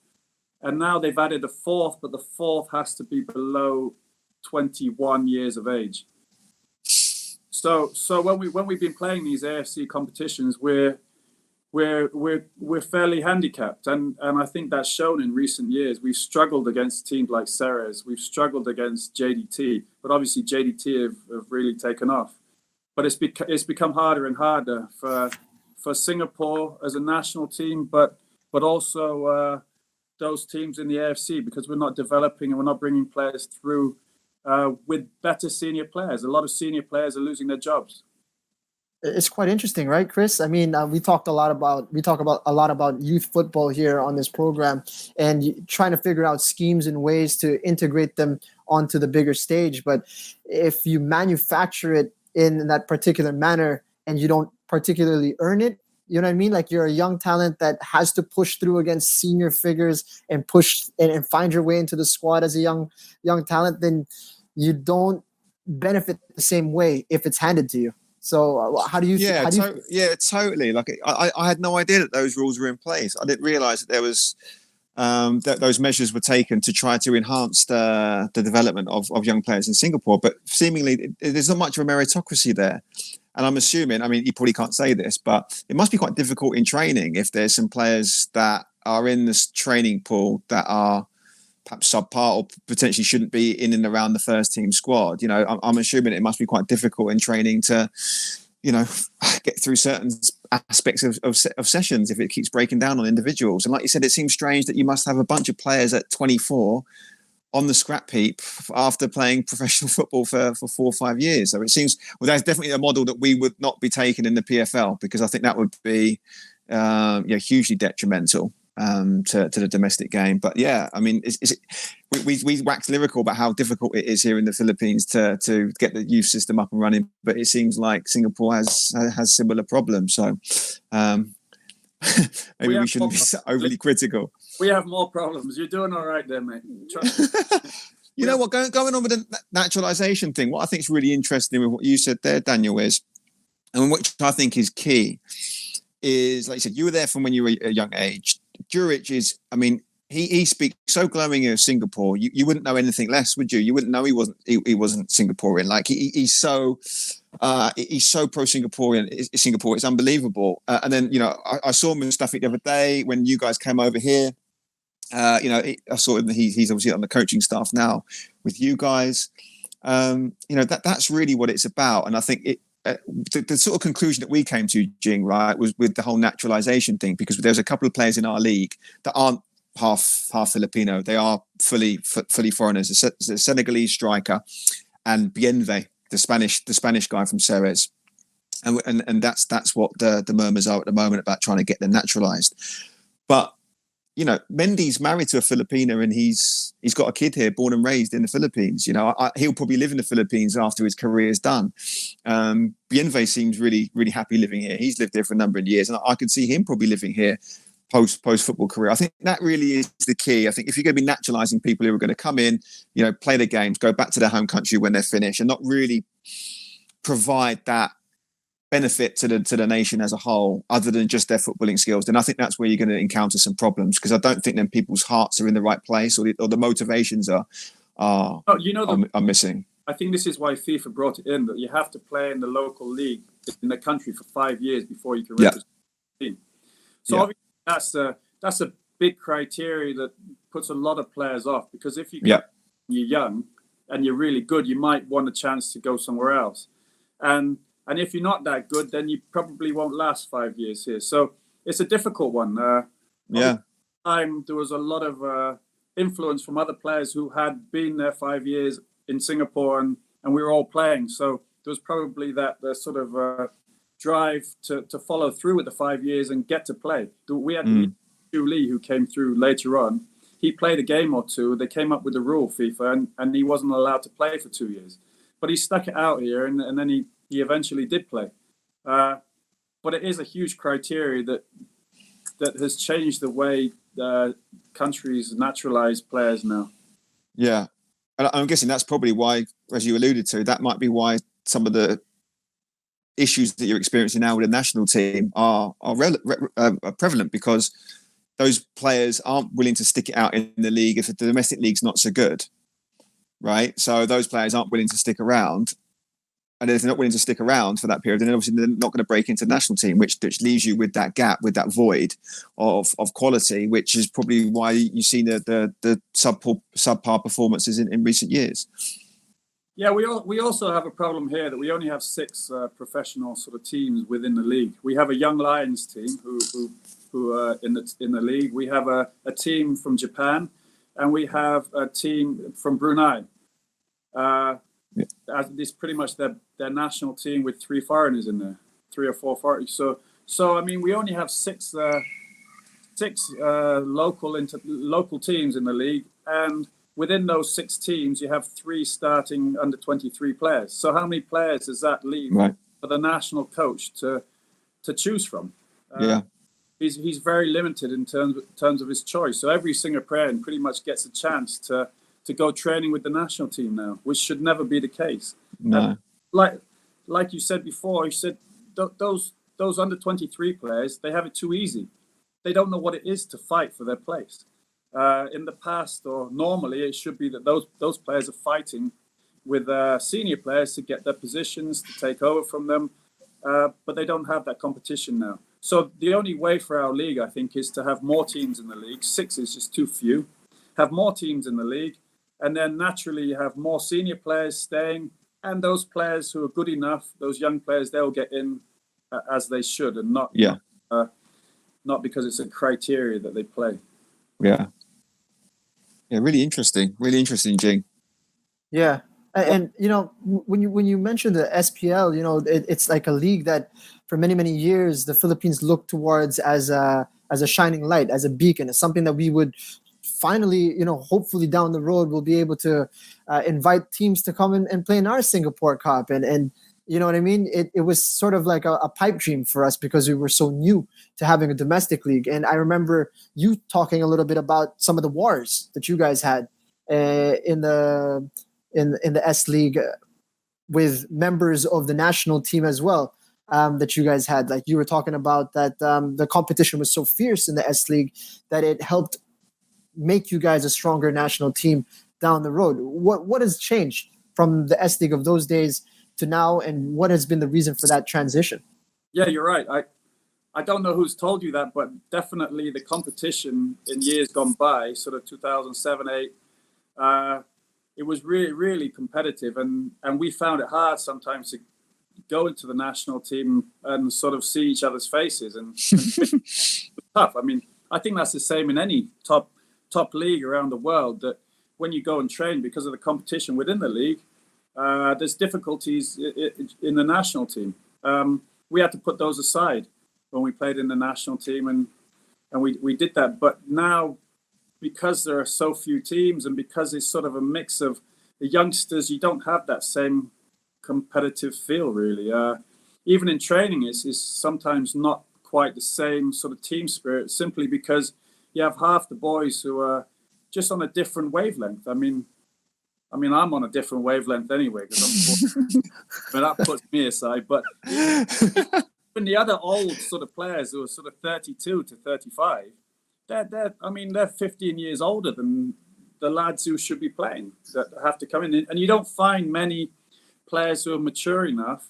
A: And now they've added a 4th, but the 4th has to be below 21 years of age. So when we've been playing these AFC competitions, we're fairly handicapped, and I think that's shown in recent years. We've struggled against teams like Ceres, we've struggled against JDT, but obviously JDT have really taken off. But it's become harder and harder for Singapore as a national team, but also those teams in the AFC, because we're not developing and we're not bringing players through with better senior players. A lot of senior players are losing their jobs.
C: It's quite interesting, right, Chris? I mean, we talk a lot about youth football here on this program, and trying to figure out schemes and ways to integrate them onto the bigger stage. But if you manufacture it in that particular manner and you don't particularly earn it, you know what I mean? Like, you're a young talent that has to push through against senior figures and push and find your way into the squad as a young talent, then you don't benefit the same way if it's handed to you. So how do you?
B: Totally. Like, I had no idea that those rules were in place. I didn't realize that there was that those measures were taken to try to enhance the development of young players in Singapore. But seemingly, there's not much of a meritocracy there. And I'm assuming, I mean, you probably can't say this, but it must be quite difficult in training if there's some players that are in this training pool that are perhaps subpar or potentially shouldn't be in and around the first team squad. You know, I'm assuming it must be quite difficult in training to, you know, get through certain aspects of sessions if it keeps breaking down on individuals. And like you said, it seems strange that you must have a bunch of players at 24 on the scrap heap after playing professional football for 4 or 5 years. So it seems, well, that's definitely a model that we would not be taking in the PFL, because I think that would be hugely detrimental to the domestic game. But yeah, I mean, we wax lyrical about how difficult it is here in the Philippines to get the youth system up and running, but it seems like Singapore has similar problems. So maybe we shouldn't be so overly critical.
A: We have more problems. You're doing all right there, mate.
B: You know what? Going on with the naturalization thing, what I think is really interesting with what you said there, Daniel, is, and which I think is key, is, like you said, you were there from when you were a young age. Greatwich is, I mean, he speaks so glowing of Singapore. You wouldn't know anything less, would you? You wouldn't know he wasn't Singaporean. Like, he's so pro Singaporean. Singapore, it's unbelievable. And then, you know, I saw him in Stafford the other day when you guys came over here. I saw him. He's obviously on the coaching staff now with you guys. That's really what it's about. And I think the sort of conclusion that we came to, Jing, right, was with the whole naturalization thing, because there's a couple of players in our league that aren't half Filipino. They are fully foreigners. The Senegalese striker and Bienve, the Spanish guy from Ceres, and that's what the murmurs are at the moment about trying to get them naturalized. But you know, Mendy's married to a Filipina, and he's got a kid here, born and raised in the Philippines. You know, he'll probably live in the Philippines after his career is done. Bienve seems really, really happy living here. He's lived here for a number of years, and I could see him probably living here post football career. I think that really is the key. I think if you're going to be naturalizing people who are going to come in, you know, play the games, go back to their home country when they're finished, and not really provide that benefit to the nation as a whole, other than just their footballing skills, then I think that's where you're going to encounter some problems, because I don't think then people's hearts are in the right place, or the motivations are missing. I
A: think this is why FIFA brought it in, that you have to play in the local league in the country for 5 years before you can register the team. So obviously that's a big criteria that puts a lot of players off, because if you're young and you're really good, you might want a chance to go somewhere else. And if you're not that good, then you probably won't last 5 years here. So it's a difficult one. There was a lot of influence from other players who had been there 5 years in Singapore, and we were all playing. So there was probably that sort of drive to follow through with the 5 years and get to play. We had Hugh Lee, who came through later on. He played a game or two. They came up with the rule, FIFA, and he wasn't allowed to play for 2 years. But he stuck it out here, and then he eventually did play. But it is a huge criteria that has changed the way countries naturalized players now.
B: Yeah. And I'm guessing that's probably why, as you alluded to, that might be why some of the issues that you're experiencing now with the national team are prevalent, because those players aren't willing to stick it out in the league if the domestic league's not so good, right? So those players aren't willing to stick around. And if they're not willing to stick around for that period, then obviously they're not going to break into the national team, which leaves you with that gap, with that void of quality, which is probably why you've seen the subpar performances in recent years.
A: Yeah, we also have a problem here that we only have 6 professional sort of teams within the league. We have a Young Lions team who are in the league. We have a team from Japan, and we have a team from Brunei. It's pretty much their national team with 3 foreigners in there, 3 or 4 foreigners. So I mean, we only have 6 local teams in the league, and within those 6 teams, you have 3 starting under 23 players. So how many players does that leave for the national coach to choose from? He's very limited in terms of his choice. So every single player pretty much gets a chance to go training with the national team now, which should never be the case.
B: No.
A: Like you said before, you said those under 23 players, they have it too easy. They don't know what it is to fight for their place. In the past, or normally, it should be that those players are fighting with senior players to get their positions, to take over from them, but they don't have that competition now. So the only way for our league, I think, is to have more teams in the league. 6 is just too few. Have more teams in the league, and then naturally you have more senior players staying, and those players who are good enough, those young players, they'll get in as they should, and not because it's a criteria that they play.
B: Yeah, really interesting, Jing.
C: Yeah, and you know, when you mentioned the SPL, you know, it's like a league that for many years the Philippines looked towards as a shining light, as a beacon, as something that we would finally, you know, hopefully down the road we'll be able to invite teams to come and play in our Singapore Cup, and you know what I mean? It was sort of like a pipe dream for us because we were so new to having a domestic league. And I remember you talking a little bit about some of the wars that you guys had in the S League with members of the national team as well, that you guys had. Like you were talking about that the competition was so fierce in the S League that it helped make you guys a stronger national team down the road. What has changed from the S League of those days to now, and what has been the reason for that transition?
A: Yeah, you're right. I don't know who's told you that, but definitely the competition in years gone by, sort of 2007, 8, it was really competitive, and we found it hard sometimes to go into the national team and sort of see each other's faces, and it's tough. I mean, I think that's the same in any top league around the world, that when you go and train, because of the competition within the league, there's difficulties in the national team. We had to put those aside when we played in the national team, and we did that. But now, because there are so few teams, and because it's sort of a mix of the youngsters, you don't have that same competitive feel, really. Even in training, it's sometimes not quite the same sort of team spirit, simply because you have half the boys who are just on a different wavelength. I mean, I'm on a different wavelength anyway, because that puts me aside. But even the other old sort of players who are sort of 32 to 35, they're 15 years older than the lads who should be playing, that have to come in. And you don't find many players who are mature enough.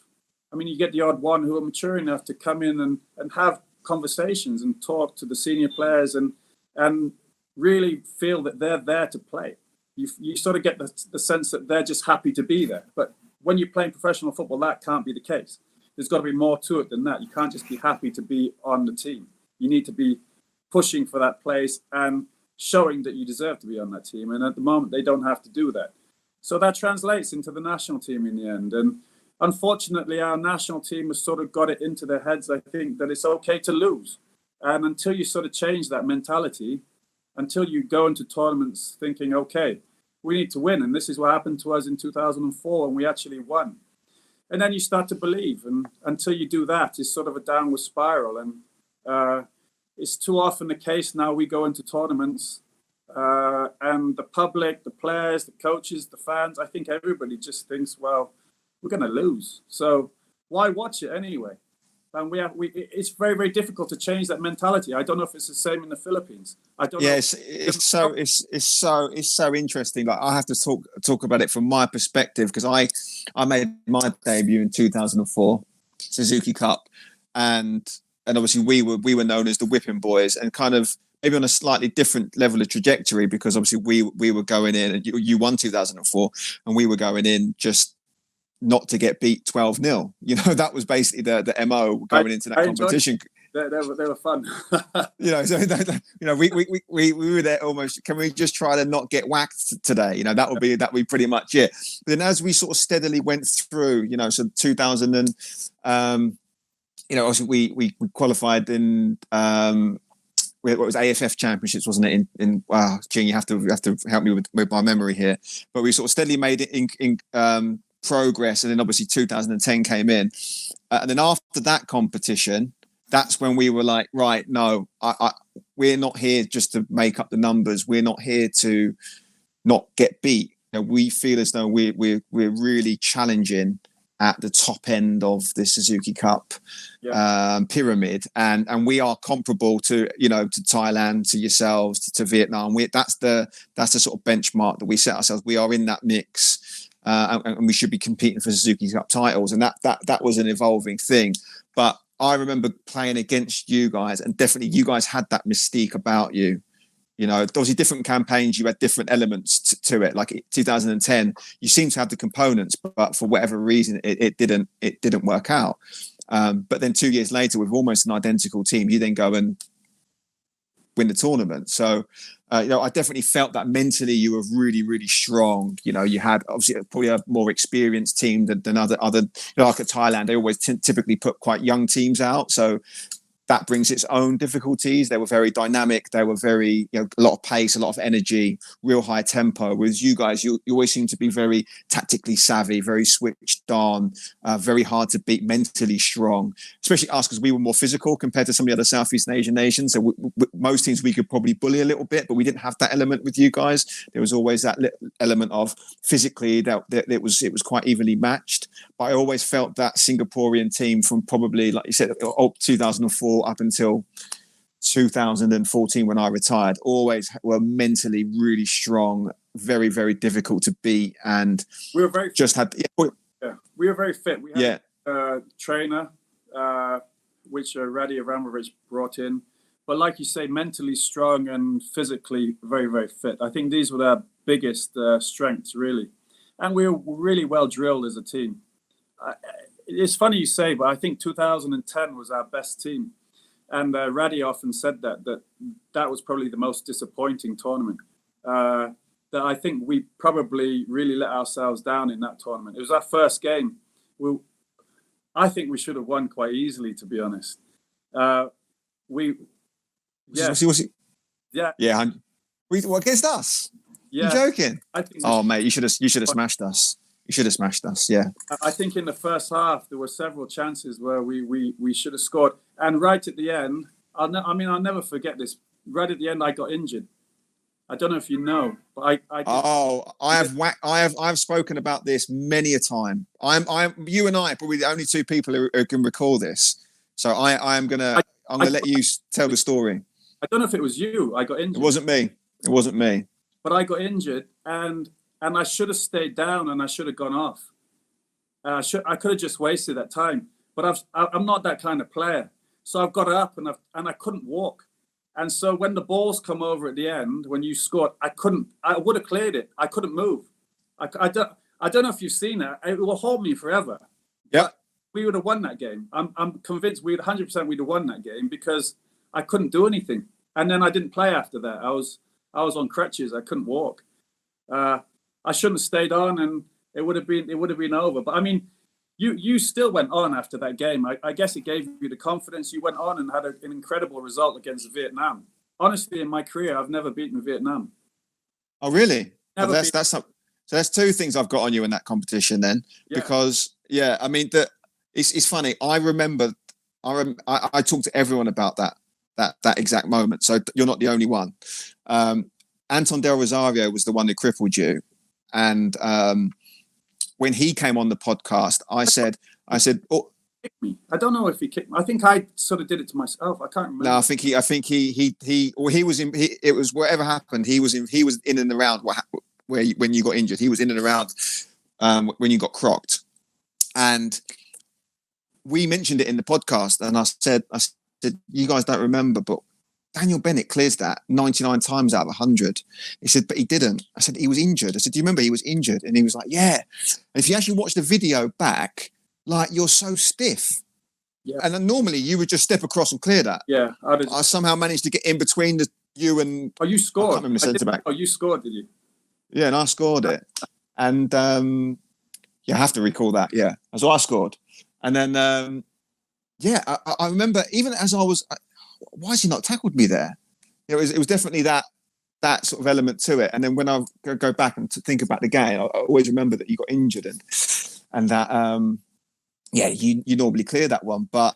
A: I mean, you get the odd one who are mature enough to come in and have conversations and talk to the senior players and really feel that they're there to play. You sort of get the sense that they're just happy to be there. But when you're playing professional football, that can't be the case. There's got to be more to it than that. You can't just be happy to be on the team. You need to be pushing for that place and showing that you deserve to be on that team. And at the moment, they don't have to do that. So that translates into the national team in the end. And unfortunately, our national team has sort of got it into their heads, I think, that it's okay to lose. And until you sort of change that mentality, until you go into tournaments thinking, okay, we need to win. And this is what happened to us in 2004, and we actually won. And then you start to believe. And until you do that, it's sort of a downward spiral. And it's too often the case now. We go into tournaments, and the public, the players, the coaches, the fans, I think everybody just thinks, well, we're going to lose, so why watch it anyway? And it's very, very difficult to change that mentality. I don't know if it's the same in the Philippines. I don't know.
B: It's so interesting. Like, I have to talk about it from my perspective, because I made my debut in 2004 Suzuki Cup, and obviously we were known as the Whipping Boys, and kind of maybe on a slightly different level of trajectory, because obviously we were going in, and you won 2004, and we were going in just not to get beat 12-0. You know, that was basically the MO going into that competition.
A: They were fun.
B: You know, so we were there almost. Can we just try to not get whacked today? You know, that would be pretty much it. But then as we sort of steadily went through, you know, so 2000 and you know, obviously we qualified in what was AFF Championships, wasn't it? In wow, Jing, you have to help me with my memory here. But we sort of steadily made it in progress, and then obviously 2010 came in, and then after that competition, that's when we were like, right, no, we're not here just to make up the numbers. We're not here to not get beat. You know, we feel as though we're really challenging at the top end of the Suzuki Cup pyramid, and we are comparable to, you know, to Thailand, to yourselves, to Vietnam. That's the sort of benchmark that we set ourselves. We are in that mix. And we should be competing for Suzuki Cup titles, and that was an evolving thing. But I remember playing against you guys, and definitely you guys had that mystique about you. You know, obviously different campaigns, you had different elements to it. Like 2010, you seemed to have the components, but for whatever reason, it didn't work out. But then 2 years later, with almost an identical team, you then go and win the tournament. So, you know, I definitely felt that mentally you were really, really strong. You know, you had obviously probably a more experienced team than other, you know, like at Thailand, they always typically put quite young teams out. So that brings its own difficulties. They were very dynamic. They were very, you know, a lot of pace, a lot of energy, real high tempo. Whereas you guys, you always seem to be very tactically savvy, very switched on, very hard to beat, mentally strong. Especially us, because we were more physical compared to some of the other Southeast Asian nations. So most teams we could probably bully a little bit, but we didn't have that element with you guys. There was always that element of physically that it was quite evenly matched. But I always felt that Singaporean team from probably, like you said, 2004 up until 2014 when I retired, always were mentally really strong, very, very difficult to beat, and
A: we were very
B: just fit.
A: We were very fit. We had a trainer, which Radi Abramovich brought in, but like you say, mentally strong and physically very, very fit. I think these were their biggest strengths, really, and we were really well drilled as a team. It's funny you say, but I think 2010 was our best team. And Radi often said that was probably the most disappointing tournament. That I think we probably really let ourselves down in that tournament. It was our first game. I think we should have won quite easily, to be honest. What
B: against us?
A: Yeah.
B: You joking?
A: I think
B: mate, you should have smashed us. You should have smashed us, yeah.
A: I think in the first half, there were several chances where we should have scored. And right at the end, I'll never forget this. Right at the end, I got injured. I don't know if you know, but I've
B: spoken about this many a time. You and I are probably the only two people who can recall this. So I'm gonna let you tell the story.
A: I don't know if it was you. I got injured.
B: It wasn't me.
A: But I got injured, and I should have stayed down, and I should have gone off. I could have just wasted that time. But I'm not that kind of player. So I've got up, and I couldn't walk. And so when the balls come over at the end, when you scored, I would have cleared it. I couldn't move. I don't know if you've seen it. It will hold me forever.
B: Yeah.
A: We would have won that game. I'm convinced 100% we'd have won that game because I couldn't do anything. And then I didn't play after that. I was on crutches. I couldn't walk. I shouldn't have stayed on, and it would have been over. But I mean, you still went on after that game. I guess it gave you the confidence. You went on and had an incredible result against Vietnam. Honestly, in my career, I've never beaten Vietnam.
B: Oh, really? So that's two things I've got on you in that competition then, because I mean it's funny. I remember I talked to everyone about that that exact moment. So you're not the only one. Anton Del Rosario was the one that crippled you, and when he came on the podcast, I said, oh,
A: kicked me. I don't know if he kicked me. I think I sort of did it to myself. I can't remember.
B: no, I think he was in. It was whatever happened. He was in and around when you got injured. He was in and around when you got crocked, and we mentioned it in the podcast. And I said, you guys don't remember, but Daniel Bennett clears that 99 times out of 100. He said, but he didn't. I said, he was injured. I said, do you remember he was injured? And he was like, yeah. And if you actually watch the video back, like, you're so stiff.
A: Yeah.
B: And then normally you would just step across and clear that.
A: Yeah.
B: I somehow managed to get in between you and...
A: Oh, you scored?
B: I can't remember the centre back.
A: Oh, you scored, did you?
B: Yeah, and I scored it. And I have to recall that, yeah. So I scored. And then, I remember, even as I was... why has he not tackled me there? It was definitely that sort of element to it. And then when I go back and think about the game, I always remember that you got injured and that you normally clear that one. But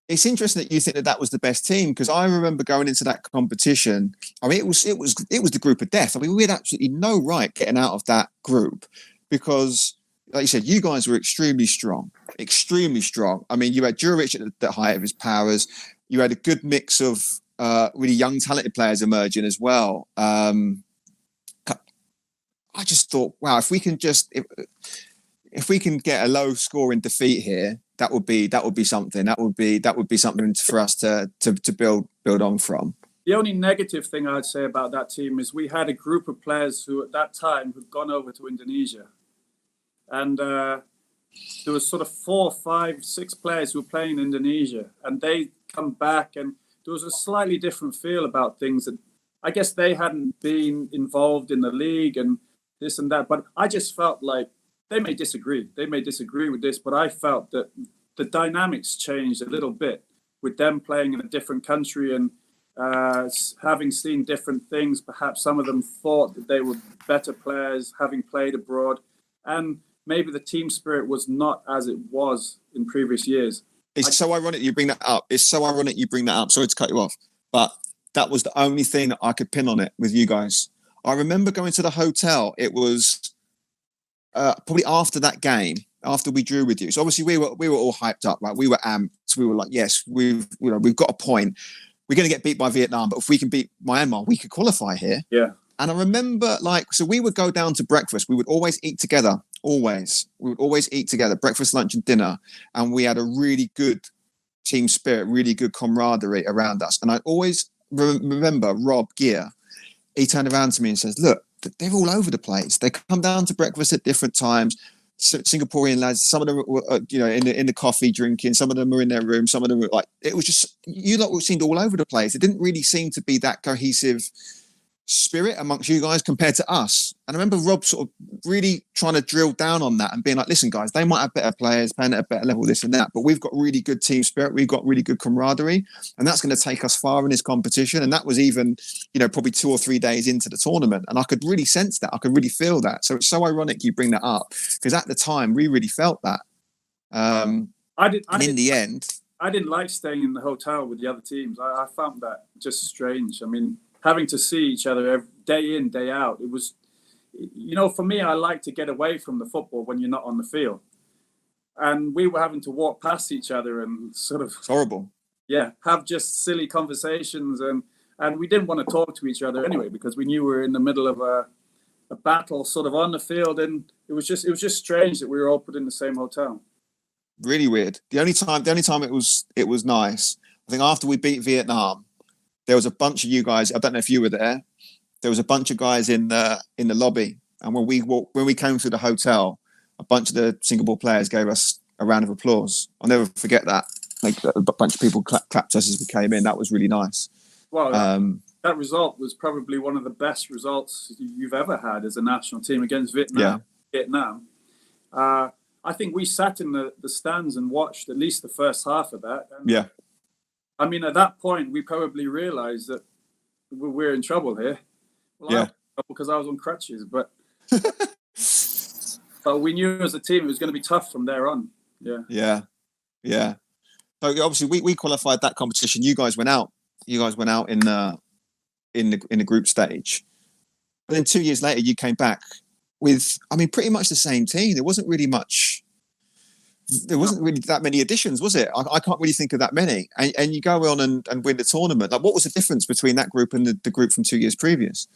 B: it's interesting that you think that was the best team, because I remember going into that competition. I mean, it was the group of death. I mean, we had absolutely no right getting out of that group, because, like you said, you guys were extremely strong. I mean, you had Jurich at the height of his powers. You had a good mix of really young, talented players emerging as well. I just thought, wow, if we can get a low scoring defeat here, that would be something. That would be something for us to build on from.
A: The only negative thing I'd say about that team is we had a group of players who at that time had gone over to Indonesia, and there was sort of 4, 5, 6 players who were playing in Indonesia, and they come back, and there was a slightly different feel about things. That I guess they hadn't been involved in the league and this and that, but I just felt like they may disagree with this, but I felt that the dynamics changed a little bit with them playing in a different country and having seen different things. Perhaps some of them thought that they were better players having played abroad, and maybe the team spirit was not as it was in previous years.
B: It's so ironic you bring that up. Sorry to cut you off, but that was the only thing that I could pin on it with you guys. I remember going to the hotel. It was probably after that game, after we drew with you. So obviously we were all hyped up, right? We were amped. We were like, yes, we've got a point. We're going to get beat by Vietnam, but if we can beat Myanmar, we could qualify here.
A: Yeah.
B: And I remember, so we would go down to breakfast. We would always eat together. Always. We would always eat together, breakfast, lunch, and dinner. And we had a really good team spirit, really good camaraderie around us. And I always remember Rob Gear. He turned around to me and says, look, they're all over the place. They come down to breakfast at different times. Singaporean lads, some of them were, in the coffee drinking. Some of them were in their room. Some of them were like, it was just, you lot seemed all over the place. It didn't really seem to be that cohesive spirit amongst you guys compared to us. And I remember Rob sort of really trying to drill down on that and being like, listen guys, they might have better players playing at a better level, this and that, but we've got really good team spirit, we've got really good camaraderie, and that's going to take us far in this competition. And that was even probably 2 or 3 days into the tournament, and I could really sense that, I could really feel that. So it's so ironic you bring that up, because at the time we really felt that. In the end,
A: I didn't like staying in the hotel with the other teams. I found that just strange. I mean, having to see each other day in, day out. It was, for me, I like to get away from the football when you're not on the field. And we were having to walk past each other and sort of...
B: It's horrible.
A: Yeah, have just silly conversations. And we didn't want to talk to each other anyway, because we knew we were in the middle of a battle sort of on the field. And it was just strange that we were all put in the same hotel.
B: Really weird. The only time it was nice, I think after we beat Vietnam, there was a bunch of you guys. I don't know if you were there. There was a bunch of guys in the lobby, and when we came through the hotel, a bunch of the Singapore players gave us a round of applause. I'll never forget that. Like a bunch of people clapped us as we came in. That was really nice.
A: Well, that result was probably one of the best results you've ever had as a national team against Vietnam. Yeah. Vietnam. I think we sat in the stands and watched at least the first half of that. And
B: yeah.
A: I mean, at that point, we probably realised that we're in trouble here. Well,
B: yeah.
A: Because I was on crutches, but but we knew as a team it was going to be tough from there on. Yeah.
B: Yeah. Yeah. So obviously we qualified that competition. You guys went out You guys went out in the group stage. But then 2 years later, you came back with, I mean, pretty much the same team. There wasn't really that many additions, was it? I can't really think of that many. And you go on and win the tournament. Like, what was the difference between that group and the group from 2 years previous?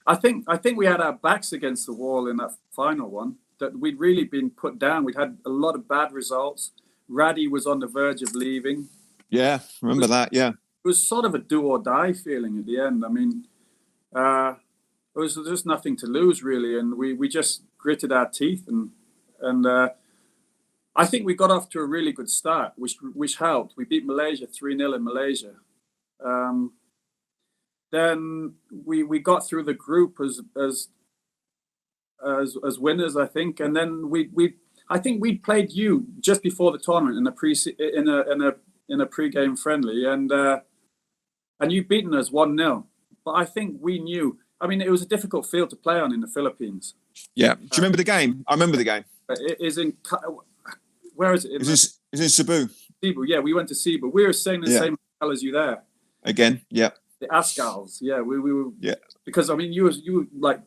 A: I think we had our backs against the wall in that final one. That we'd really been put down. We'd had a lot of bad results. Raddy was on the verge of leaving.
B: Yeah, remember that. Yeah,
A: it was sort of a do or die feeling at the end. I mean, it was just nothing to lose really, and we just gritted our teeth and I think we got off to a really good start, which helped. We beat Malaysia 3-0 in Malaysia. Then we got through the group as winners, I think, and then I think we played you just before the tournament in a pre-game friendly, and you beaten us 1-0. But I think we knew. I mean, it was a difficult field to play on in the Philippines.
B: Yeah. Do you remember the game? I remember the game.
A: It is in. Where is it?
B: It's in Cebu.
A: Cebu, yeah. We went to Cebu. We were staying in the same hotel as you there.
B: Again, yeah.
A: The Azkals, yeah. We were.
B: Yeah.
A: Because I mean, you were like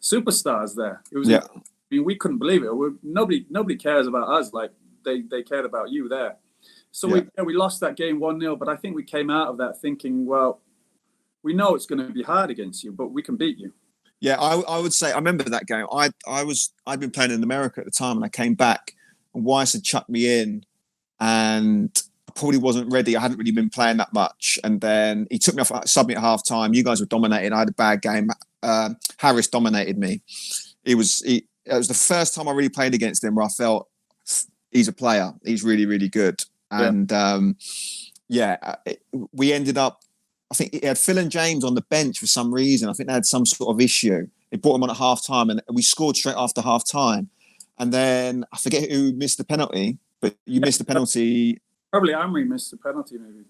A: superstars there. It was.
B: Yeah.
A: I mean, we couldn't believe it. Nobody cares about us like they cared about you there. So we lost that game 1-0, but I think we came out of that thinking, well, we know it's going to be hard against you, but we can beat you.
B: Yeah, I would say I remember that game. I'd been playing in America at the time, and I came back, and Weiss had chucked me in, and I probably wasn't ready. I hadn't really been playing that much, and then he took me off, subbed me at half time. You guys were dominating. I had a bad game. Harris dominated me. It was the first time I really played against him where I felt he's a player. He's really, really good. And we ended up. I think he had Phil and James on the bench for some reason. I think they had some sort of issue. They brought him on at half time, and we scored straight after half time. And then I forget who missed the penalty, but you missed the penalty.
A: Probably Amri missed the penalty, maybe.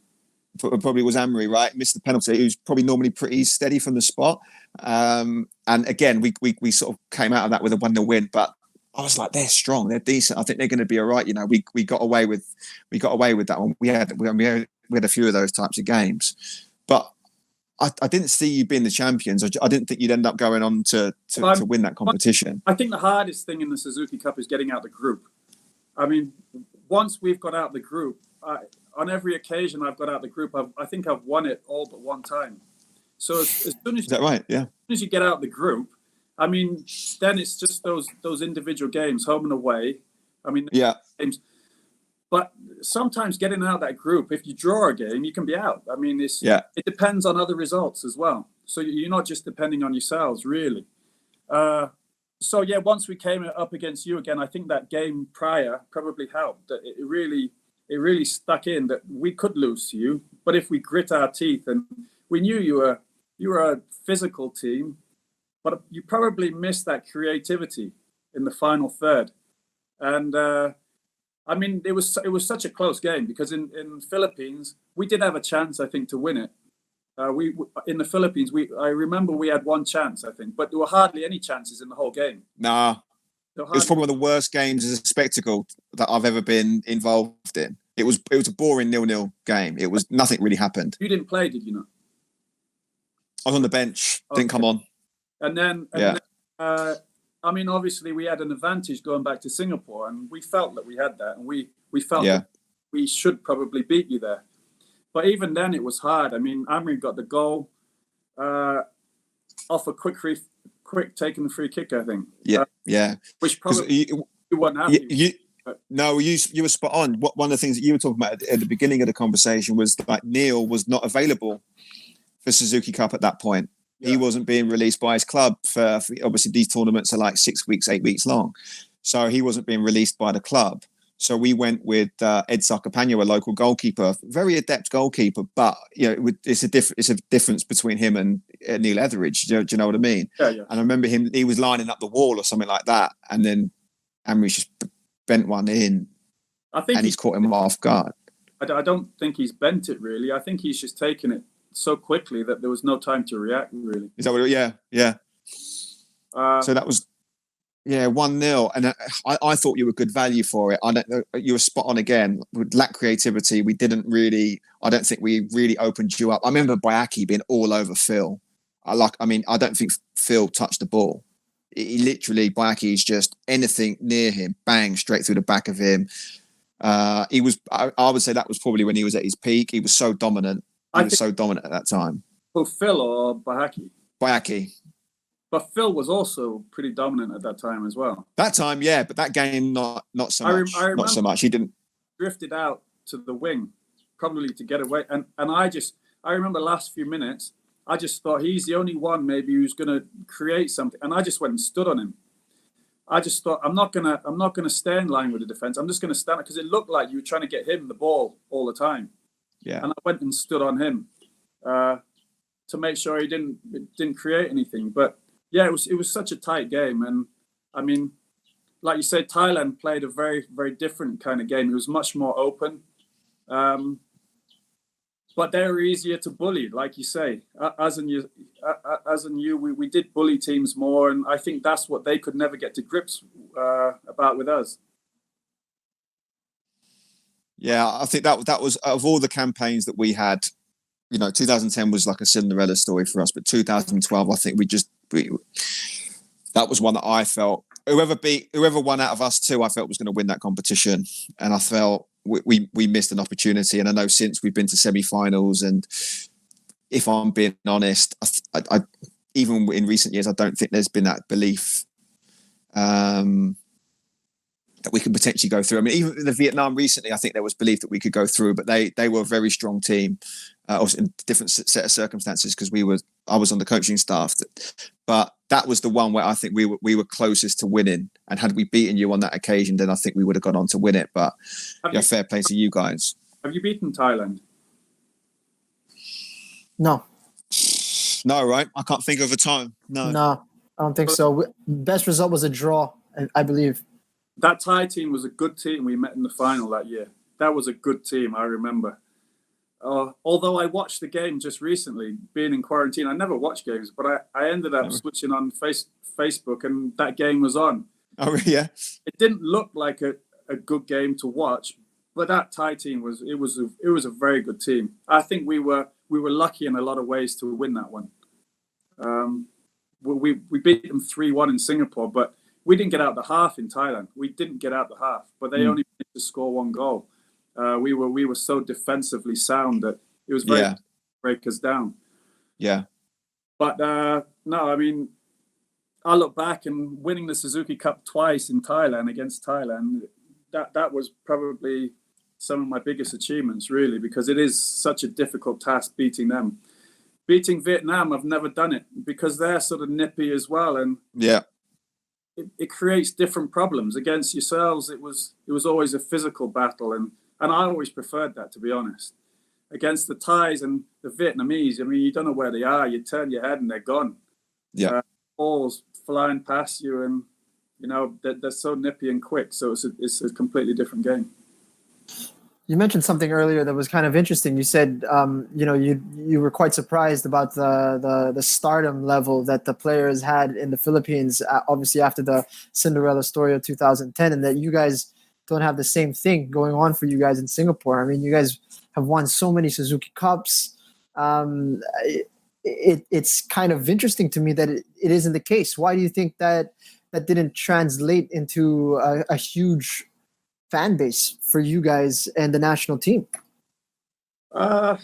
B: Probably was Amri, right? Missed the penalty. He was probably normally pretty steady from the spot. And again, we sort of came out of that with a 1-0 win. But I was like, they're strong, they're decent. I think they're going to be all right. You know, we got away with that one. We had a few of those types of games. But I didn't see you being the champions. I didn't think you'd end up going on to win that competition.
A: I think the hardest thing in the Suzuki Cup is getting out the group. I mean, once we've got out the group, on every occasion I've got out the group, I think I've won it all but one time. So as soon as
B: is that right? Yeah.
A: As soon as you get out the group, I mean, then it's just those individual games, home and away. I mean, games. But sometimes getting out that group, if you draw a game, you can be out. I mean, it depends on other results as well. So you're not just depending on yourselves, really. Once we came up against you again, I think that game prior probably helped. That it really stuck in that we could lose to you, but if we grit our teeth, and we knew you were a physical team, but you probably missed that creativity in the final third, and. I mean, it was such a close game because in Philippines we did have a chance, I think, to win it. In the Philippines, I remember we had one chance, I think, but there were hardly any chances in the whole game.
B: Nah, it was probably one of the worst games as a spectacle that I've ever been involved in. It was a boring 0-0 game. It was nothing really happened.
A: You didn't play, did you not?
B: I was on the bench. Okay. Didn't come on.
A: And then I mean, obviously, we had an advantage going back to Singapore, and we felt that we had that, and we felt that we should probably beat you there. But even then, it was hard. I mean, Amri got the goal off a quick taking the free kick, I think.
B: Yeah.
A: Which probably you weren't happy.
B: You were spot on. One of the things that you were talking about at the beginning of the conversation was that Neil was not available for Suzuki Cup at that point. He wasn't being released by his club for obviously these tournaments are like 6 weeks, 8 weeks long. So he wasn't being released by the club. So we went with Ed Sarcapagno, a local goalkeeper, very adept goalkeeper, but it's a difference between him and Neil Etheridge. Do you know what I mean?
A: Yeah.
B: And I remember he was lining up the wall or something like that, and then Amri's just bent one in, and he's caught him off guard.
A: I don't think he's bent it really. I think he's just taken it so quickly that there was no time to react, really.
B: Is that what? Yeah. So that was Yeah, 1-0. And I thought you were good value for it. I don't know. You were spot on again. With lack creativity, I don't think we really opened you up. I remember Bayaki being all over Phil. I don't think Phil touched the ball. He literally, Bayaki's just anything near him, bang, straight through the back of him. I would say that was probably when he was at his peak. He was so dominant. He was so dominant at that time.
A: For Phil or Bayaki?
B: Bayaki.
A: But Phil was also pretty dominant at that time as well.
B: That time, yeah, but that game, not so much. Not so much. He didn't.
A: Drifted out to the wing, probably to get away. And I remember the last few minutes, I just thought he's the only one maybe who's going to create something. And I just went and stood on him. I just thought, I'm not gonna stay in line with the defense. I'm just going to stand, because it looked like you were trying to get him the ball all the time.
B: Yeah.
A: And I went and stood on him to make sure he didn't create anything. But yeah, it was such a tight game. And I mean, like you said, Thailand played a very, very different kind of game. It was much more open. But they were easier to bully, like you say. As in you, we did bully teams more, and I think that's what they could never get to grips about with us.
B: Yeah, I think that was, of all the campaigns that we had, 2010 was like a Cinderella story for us, but 2012, I think that was one that I felt whoever won out of us two, I felt was going to win that competition, and I felt we missed an opportunity. And I know since we've been to semi-finals, and if I'm being honest, I even in recent years, I don't think there's been that belief that we could potentially go through. I mean, even in the Vietnam recently, I think there was belief that we could go through, but they were a very strong team, also in different set of circumstances, because I was on the coaching staff. But that was the one where I think we were closest to winning. And had we beaten you on that occasion, then I think we would have gone on to win it. But fair play to you guys.
A: Have you beaten Thailand?
C: No.
B: No, right? I can't think of a time. No,
C: I don't think so. Best result was a draw, I believe.
A: That Thai team was a good team we met in the final that year. That was a good team, I remember. Although I watched the game just recently, being in quarantine. I never watch games, but I ended up switching on Facebook, and that game was on.
B: Oh, yeah.
A: It didn't look like a good game to watch, but that Thai team was a very good team. I think we were lucky in a lot of ways to win that one. We beat them 3-1 in Singapore, but we didn't get out the half in Thailand. We didn't get out the half, but they only managed to score one goal. We were so defensively sound that it was very to break us down. Yeah. But no, I mean, I look back, and winning the Suzuki Cup twice in Thailand against Thailand, that was probably some of my biggest achievements, really, because it is such a difficult task beating them. Beating Vietnam, I've never done it because they're sort of nippy as well, and it creates different problems. Against yourselves, it was always a physical battle, and I always preferred that, to be honest. Against the Thais and the Vietnamese, I mean, you don't know where they are. You turn your head and they're gone. Yeah, balls flying past you, and they're so nippy and quick. So it's a completely different game.
C: You mentioned something earlier that was kind of interesting. You said, you were quite surprised about the stardom level that the players had in the Philippines, obviously after the Cinderella story of 2010, and that you guys don't have the same thing going on for you guys in Singapore. I mean, you guys have won so many Suzuki Cups. It's kind of interesting to me that it isn't the case. Why do you think that didn't translate into a huge fan base for you guys and the national team?
A: I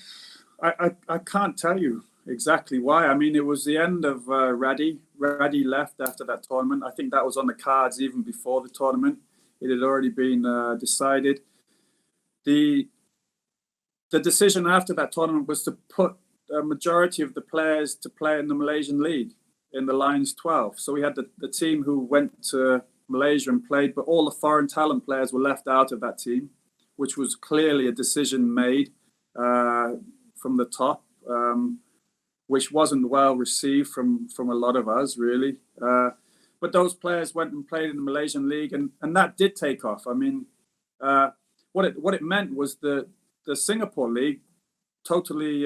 A: can't tell you exactly why. I mean, it was the end of Radhi. Radhi left after that tournament. I think that was on the cards even before the tournament. It had already been decided. The decision after that tournament was to put a majority of the players to play in the Malaysian League in the Lions 12. So we had the team who went to Malaysia and played, but all the foreign talent players were left out of that team, which was clearly a decision made from the top, which wasn't well received from a lot of us, really. But those players went and played in the Malaysian League, and that did take off. I mean, what it meant was the Singapore League totally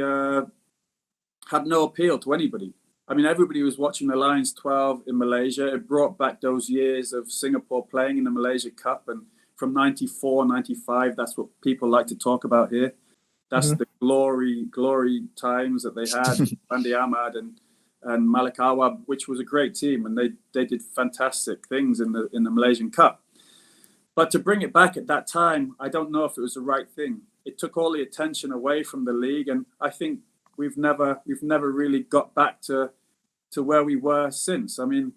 A: had no appeal to anybody. I mean, everybody was watching the Lions 12 in Malaysia. It brought back those years of Singapore playing in the Malaysia Cup. And from 94, 95, that's what people like to talk about here. That's the glory times that they had, Fandi Ahmad and Malik Awab, which was a great team. And they did fantastic things in the Malaysian Cup. But to bring it back at that time, I don't know if it was the right thing. It took all the attention away from the league. And I think we've never really got back to where we were since. I mean,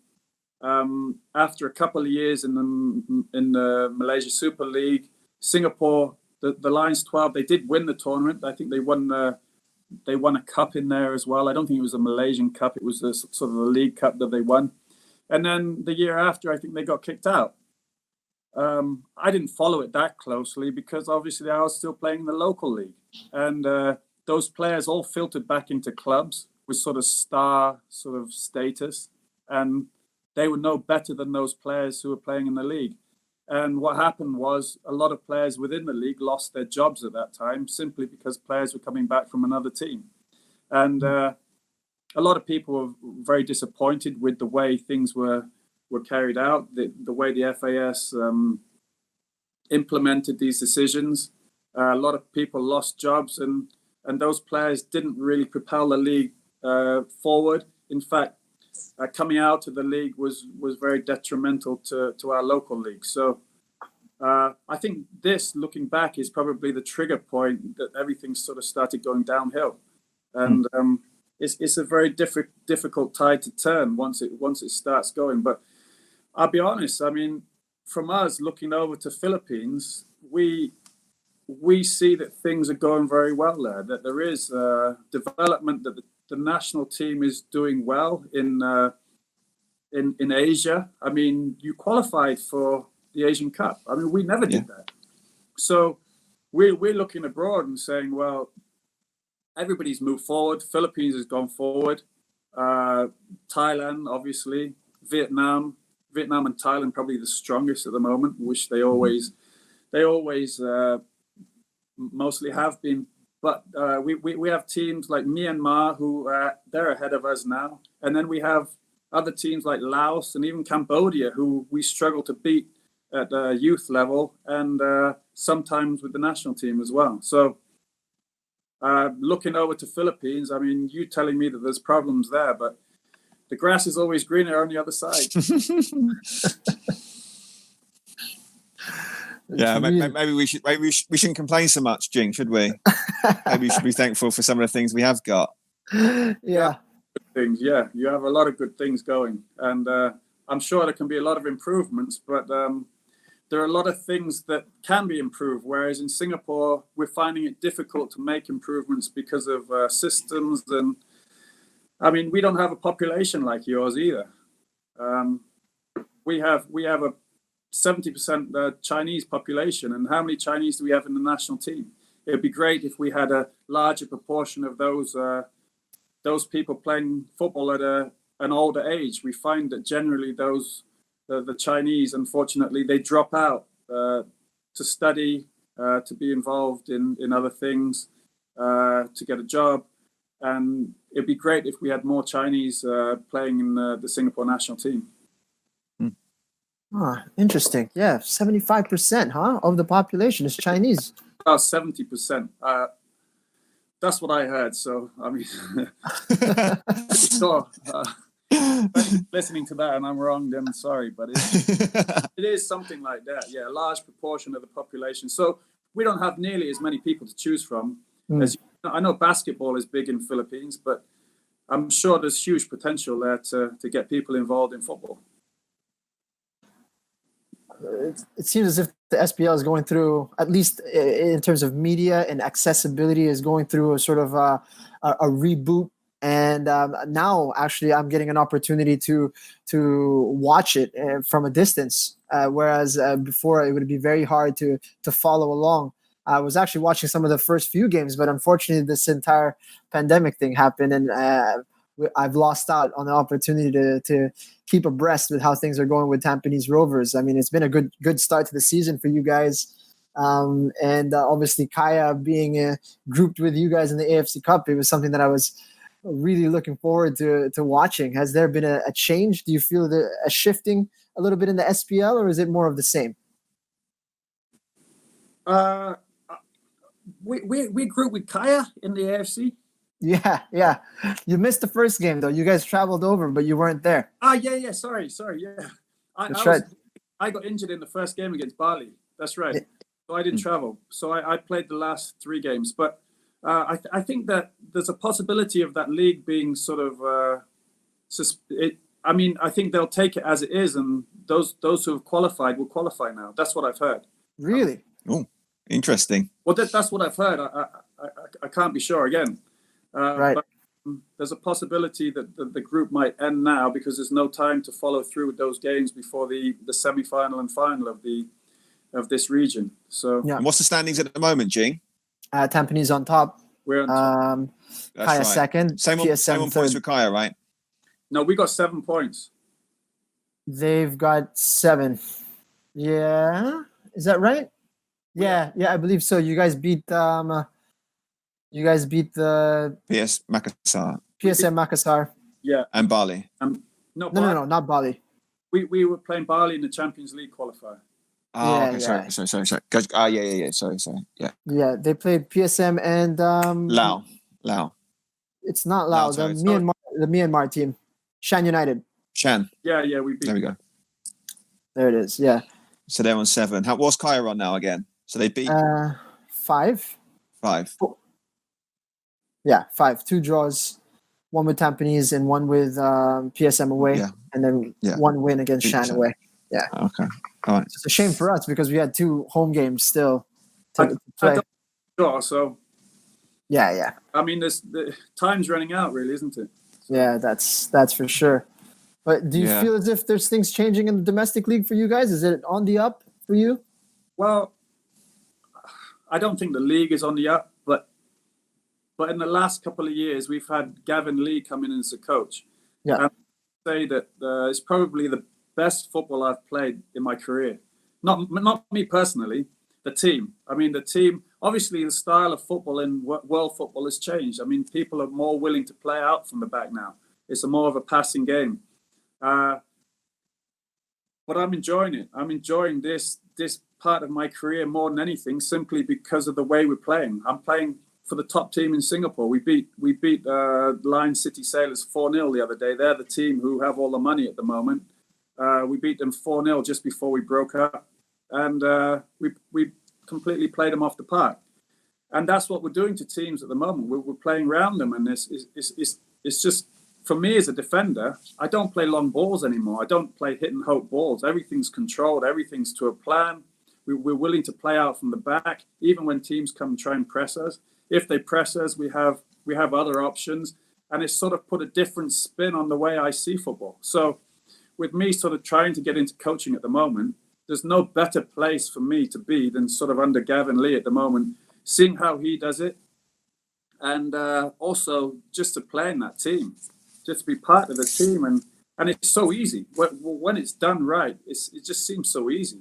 A: after a couple of years in the Malaysia Super League, Singapore, the Lions 12, they did win the tournament. I think they won a cup in there as well. I don't think it was a Malaysian Cup. It was sort of the League Cup that they won. And then the year after, I think they got kicked out. I didn't follow it that closely because obviously I was still playing in the local league. And those players all filtered back into clubs with sort of star sort of status. And they were no better than those players who were playing in the league. And what happened was a lot of players within the league lost their jobs at that time simply because players were coming back from another team. And a lot of people were very disappointed with the way things were carried out, the way the FAS implemented these decisions. A lot of people lost jobs and those players didn't really propel the league forward. In fact, coming out of the league was very detrimental to our local league. So I think this, looking back, is probably the trigger point that everything sort of started going downhill. And it's a very difficult tide to turn once it starts going. But I'll be honest, I mean, from us looking over to Philippines, we see that things are going very well there, that there is development, that the national team is doing well in Asia. I mean, you qualified for the Asian Cup. I mean, we never did that. So we're looking abroad and saying, well, everybody's moved forward. Philippines has gone forward. Thailand, obviously. Vietnam and Thailand probably the strongest at the moment, which they always mostly have been. But we have teams like Myanmar who they're ahead of us now, and then we have other teams like Laos and even Cambodia who we struggle to beat at the youth level and sometimes with the national team as well. So looking over to Philippines, I mean, you telling me that there's problems there, but the grass is always greener on the other side.
B: Yeah, maybe we shouldn't complain so much, Jing, should we? Maybe we should be thankful for some of the things we have got.
C: Yeah.
A: Things, yeah. You have a lot of good things going. And I'm sure there can be a lot of improvements, but there are a lot of things that can be improved. Whereas in Singapore, we're finding it difficult to make improvements because of systems. And I mean, we don't have a population like yours either. We have a 70% Chinese population, and how many Chinese do we have in the national team? It'd be great if we had a larger proportion of those people playing football at an older age. We find that generally the Chinese, unfortunately, they drop out to study, to be involved in other things, to get a job, and it'd be great if we had more Chinese playing in the Singapore national team.
C: Oh, interesting. Yeah, 75%, of the population is Chinese.
A: About 70%. That's what I heard. So, I mean, sure. Listening to that and I'm wrong, then I'm sorry. But it is something like that. Yeah, a large proportion of the population. So we don't have nearly as many people to choose from. As I know basketball is big in Philippines, but I'm sure there's huge potential there to get people involved in football.
C: It seems as if the SPL is going through, at least in terms of media and accessibility, is going through a sort of a reboot. And now, actually, I'm getting an opportunity to watch it from a distance, whereas before it would be very hard to follow along. I was actually watching some of the first few games, but unfortunately, this entire pandemic thing happened, and I've lost out on the opportunity to keep abreast with how things are going with Tampines Rovers. I mean, it's been a good start to the season for you guys. And obviously Kaya being grouped with you guys in the AFC Cup, it was something that I was really looking forward to watching. Has there been a change? Do you feel a shifting a little bit in the SPL, or is it more of the same?
A: We grew with Kaya in the AFC.
C: Yeah. You missed the first game though. You guys traveled over, but you weren't there.
A: Yeah. Sorry. Yeah. I got injured in the first game against Bali. That's right. So I didn't travel. So I played the last 3 games. But I think that there's a possibility of that league being sort of. I think they'll take it as it is, and those who have qualified will qualify now. That's what I've heard.
C: Really?
B: Oh, interesting.
A: Well, that's what I've heard. I can't be sure again.
C: Right.
A: But there's a possibility that the group might end now because there's no time to follow through with those games before the semi-final and final of this region. So,
C: yeah.
B: And what's the standings at the moment, Jing?
C: Tampines on top.
A: We're on top.
C: Kaya
B: right.
C: second.
B: Same on points with Kaya, right?
A: No, we got 7 points.
C: They've got 7. Yeah, is that right? Yeah, I believe so. You guys beat the
B: PS Makassar.
C: PSM Makassar.
A: Yeah.
B: And Bali.
C: No, not Bali.
A: We were playing Bali in the Champions League qualifier.
B: Oh,
C: Yeah,
B: okay.
C: yeah.
B: Sorry. Yeah. Sorry. Yeah.
C: Yeah, they played PSM and
B: Lao.
C: It's not Lao.
B: No, sorry,
C: The Myanmar team, Shan United.
B: Shan.
A: Yeah, we beat.
B: There we go.
C: There it is. Yeah.
B: So they're on 7. What's Kaya on now again? So they beat
C: 5.
B: 5.
C: Yeah, 5. 2 draws, 1 with Tampines and 1 with PSM away, and then 1 win against Shan away. Yeah.
B: Okay. All right.
C: It's a shame for us because we had 2 home games still to play.
A: So.
C: Yeah.
A: I mean, the time's running out, really, isn't it?
C: Yeah, that's for sure. But do you feel as if there's things changing in the domestic league for you guys? Is it on the up for you?
A: Well, I don't think the league is on the up, but in the last couple of years, we've had Gavin Lee come in as a coach.
C: Yeah.
A: And I say that it's probably the best football I've played in my career. Not me personally, the team. I mean, the team, obviously the style of football in world football has changed. I mean, people are more willing to play out from the back now. It's more of a passing game. But I'm enjoying it. I'm enjoying this part of my career more than anything, simply because of the way we're playing. I'm playing for the top team in Singapore. We beat Lion City Sailors 4-0 the other day. They're the team who have all the money at the moment. We beat them 4-0 just before we broke up, and we completely played them off the park. And that's what we're doing to teams at the moment. We're playing around them, and it's just, for me as a defender, I don't play long balls anymore. I don't play hit and hope balls. Everything's controlled. Everything's to a plan. We're willing to play out from the back, even when teams come and try and press us. If they press us, we have other options, and it's sort of put a different spin on the way I see football. So with me sort of trying to get into coaching at the moment, there's no better place for me to be than sort of under Gavin Lee at the moment, seeing how he does it, and also just to play in that team, just to be part of the team. And it's so easy. When it's done right, it just seems so easy.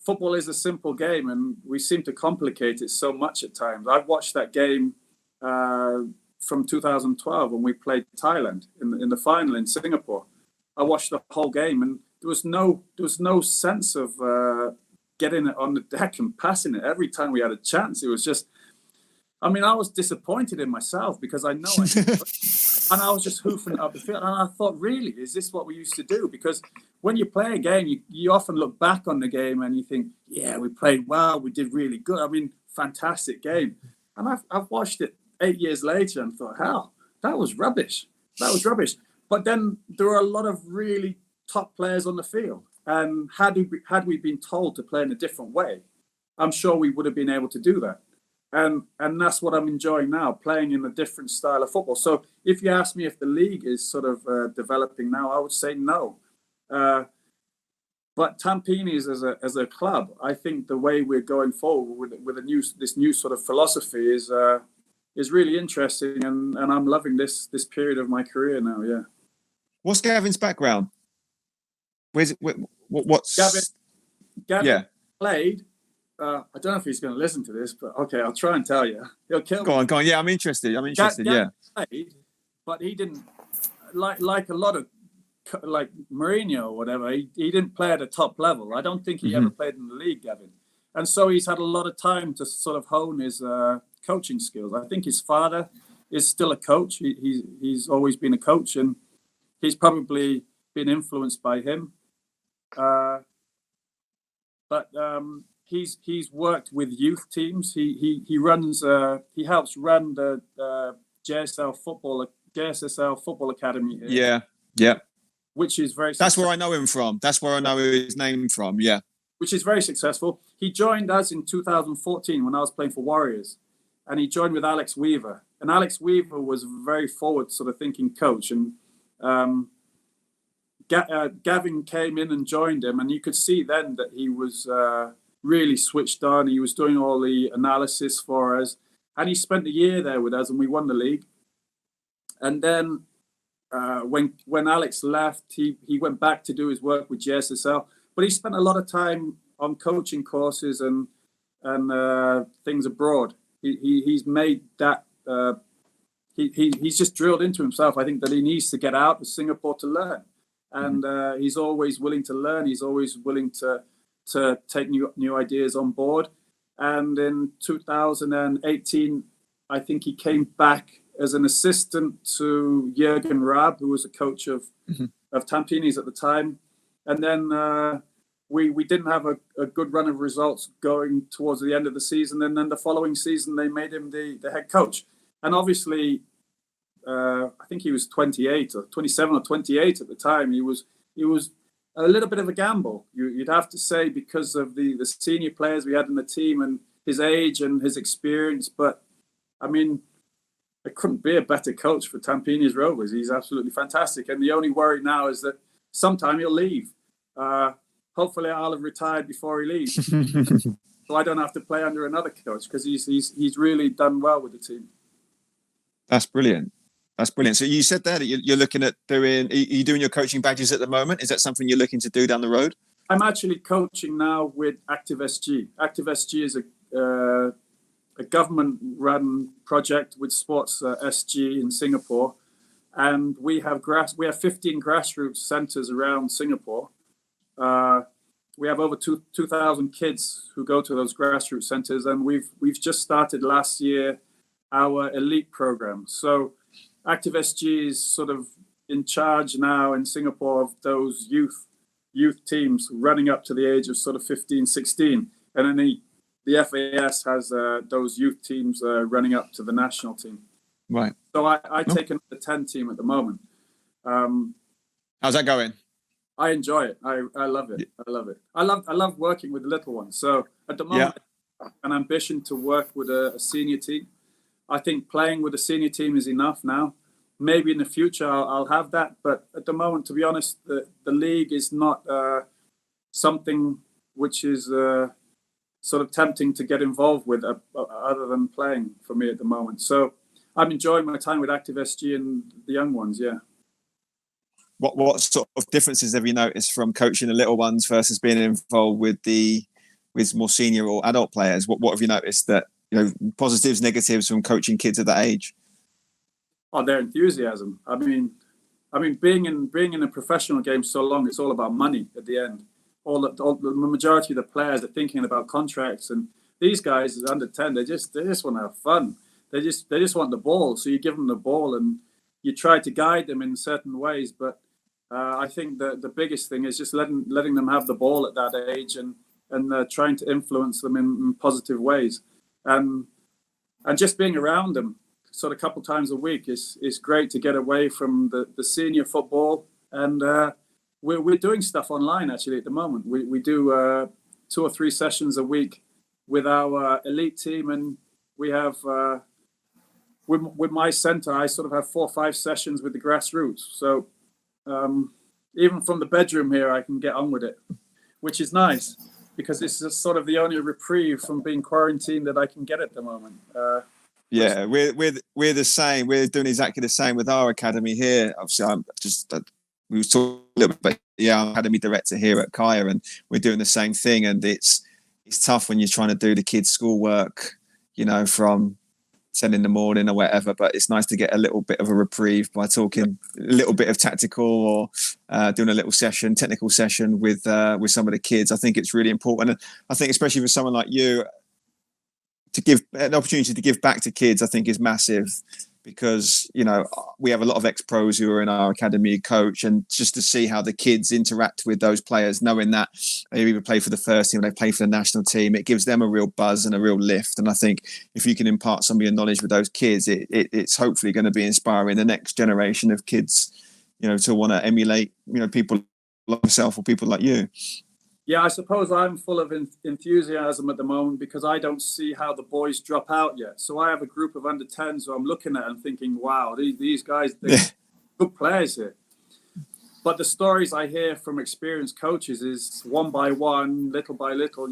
A: Football is a simple game, and we seem to complicate it so much at times. I've watched that game from 2012 when we played Thailand in the final in Singapore. I watched the whole game, and there was no sense of getting it on the deck and passing it every time we had a chance. It was just, I mean, I was disappointed in myself because I know and I was just hoofing it up the field. And I thought, really, is this what we used to do? Because when you play a game, you often look back on the game and you think, yeah, we played well, we did really good. I mean, fantastic game. And I've watched it 8 years later and thought, hell, that was rubbish. But then there are a lot of really top players on the field. And had we been told to play in a different way, I'm sure we would have been able to do that. And that's what I'm enjoying now, playing in a different style of football. So if you ask me if the league is sort of developing now, I would say no. But Tampines as a club, I think the way we're going forward with this new sort of philosophy is really interesting, and I'm loving this period of my career now. Yeah.
B: What's Gavin's background? What's
A: Gavin played I don't know if he's going to listen to this, but okay, I'll try and tell you. He'll kill
B: Go
A: me.
B: on. Yeah, I'm interested. Yeah.
A: Played, but he didn't like a lot of like Mourinho or whatever. He didn't play at a top level. I don't think he ever played in the league, Gavin. And so he's had a lot of time to sort of hone his coaching skills. I think his father is still a coach. He's always been a coach, and he's probably been influenced by him. But he's worked with youth teams. He helps run the JSL Football Academy here.
B: Yeah.
A: Which is very.
B: That's where I know him from. That's where I know his name from. Yeah.
A: Which is very successful. He joined us in 2014 when I was playing for Warriors, and he joined with Alex Weaver. And Alex Weaver was a very forward sort of thinking coach, and Gavin came in and joined him, and you could see then that he was really switched on. He was doing all the analysis for us, and he spent a year there with us, and we won the league. And then when Alex left, he went back to do his work with JSSL, but he spent a lot of time on coaching courses and things abroad. He's made that. He's just drilled into himself, I think, that he needs to get out of Singapore to learn. And he's always willing to learn. He's always willing to take new ideas on board. And in 2018, I think he came back as an assistant to Jürgen Raab, who was a coach of Tampines at the time. And then we didn't have a good run of results going towards the end of the season. And then the following season, they made him the head coach. And obviously, I think he was 28 or 27 or 28 at the time. He was a little bit of a gamble, you'd have to say, because of the senior players we had in the team and his age and his experience. But I mean, there couldn't be a better coach for Tampines Rovers. He's absolutely fantastic. And the only worry now is that sometime he'll leave. Hopefully I'll have retired before he leaves. So I don't have to play under another coach, because he's really done well with the team.
B: That's brilliant. So you said there that you're looking at are you doing your coaching badges at the moment? Is that something you're looking to do down the road?
A: I'm actually coaching now with Active SG. Active SG is a government-run project with Sports SG in Singapore, and we have 15 grassroots centres around Singapore. We have over 2,000 kids who go to those grassroots centres, and we've just started last year our elite program. So Active SG is sort of in charge now in Singapore of those youth teams running up to the age of sort of 15, 16. And then the FAS has those youth teams running up to the national team.
B: Right.
A: So I take another 10 team at the moment.
B: How's that going?
A: I enjoy it. I love it. I love it. I love working with the little ones. So at the moment, I have an ambition to work with a senior team. I think playing with a senior team is enough now. Maybe in the future I'll have that, but at the moment, to be honest, the league is not something which is sort of tempting to get involved with other than playing for me at the moment. So I'm enjoying my time with Active SG and the young ones. Yeah.
B: What sort of differences have you noticed from coaching the little ones versus being involved with more senior or adult players? What have you noticed that, positives, negatives from coaching kids at that age?
A: Oh, their enthusiasm. I mean, being in a professional game so long, it's all about money at the end. The majority of the players are thinking about contracts, and these guys under 10, they just want to have fun. They just want the ball. So you give them the ball and you try to guide them in certain ways. But I think the biggest thing is just letting them have the ball at that age and trying to influence them in positive ways. And just being around them sort of a couple times a week is great to get away from the senior football. And we're doing stuff online actually at the moment. We do 2 or 3 sessions a week with our elite team, and we have with my centre, I sort of have 4 or 5 sessions with the grassroots. So even from the bedroom here, I can get on with it, which is nice, because this is sort of the only reprieve from being quarantined that I can get at the moment.
B: Yeah, we're the same. We're doing exactly the same with our academy here. Obviously, we were talking a little bit about our academy director here at Kaya, and we're doing the same thing. And it's it's tough when you're trying to do the kids' schoolwork, from 10 in the morning or whatever, but it's nice to get a little bit of a reprieve by talking a little bit of tactical or doing a little technical session with some of the kids. I think it's really important. And I think especially for someone like you, to give an opportunity to give back to kids, I think is massive, because, we have a lot of ex-pros who are in our academy coach, and just to see how the kids interact with those players, knowing that they either play for the first team or they play for the national team, it gives them a real buzz and a real lift. And I think if you can impart some of your knowledge with those kids, it's hopefully going to be inspiring the next generation of kids, to want to emulate, people like myself or people like you.
A: Yeah, I suppose I'm full of enthusiasm at the moment because I don't see how the boys drop out yet. So I have a group of under 10s who I'm looking at and thinking, wow, these guys, they're good players here. But the stories I hear from experienced coaches is one by one, little by little,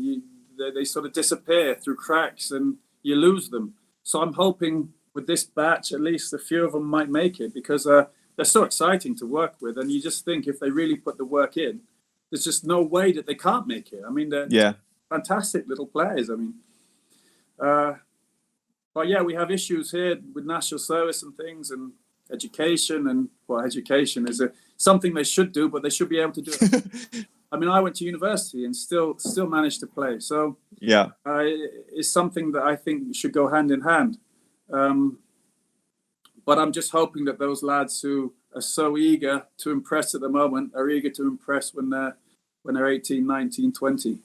A: they sort of disappear through cracks and you lose them. So I'm hoping with this batch, at least a few of them might make it, because they're so exciting to work with. And you just think if they really put the work in, there's just no way that they can't make it. I mean, they're fantastic little players. I mean, but yeah, we have issues here with national service and things, and education. And education is something they should do, but they should be able to do it. I mean, I went to university and still managed to play. So it's something that I think should go hand in hand. But I'm just hoping that those lads who are so eager to impress at the moment are eager to impress when they're 18, 19, 20.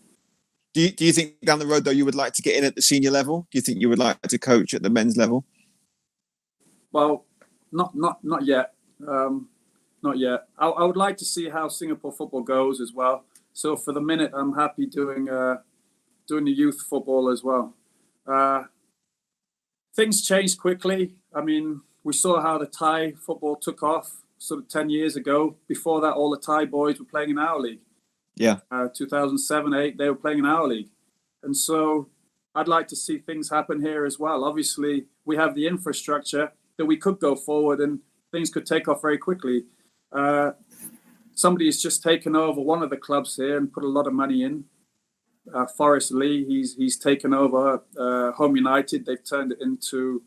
B: Do you think down the road, though, you would like to get in at the senior level? Do you think you would like to coach at the men's level?
A: Well, not yet. Not yet. I would like to see how Singapore football goes as well. So for the minute, I'm happy doing the youth football as well. Things changed quickly. I mean, we saw how the Thai football took off sort of 10 years ago. Before that, all the Thai boys were playing in our league. 2007, 2008, they were playing in our league. And so I'd like to see things happen here as well. Obviously, we have the infrastructure that we could go forward and things could take off very quickly. Somebody has just taken over one of the clubs here and put a lot of money in. Forest Lee, he's taken over Home United. They've turned it into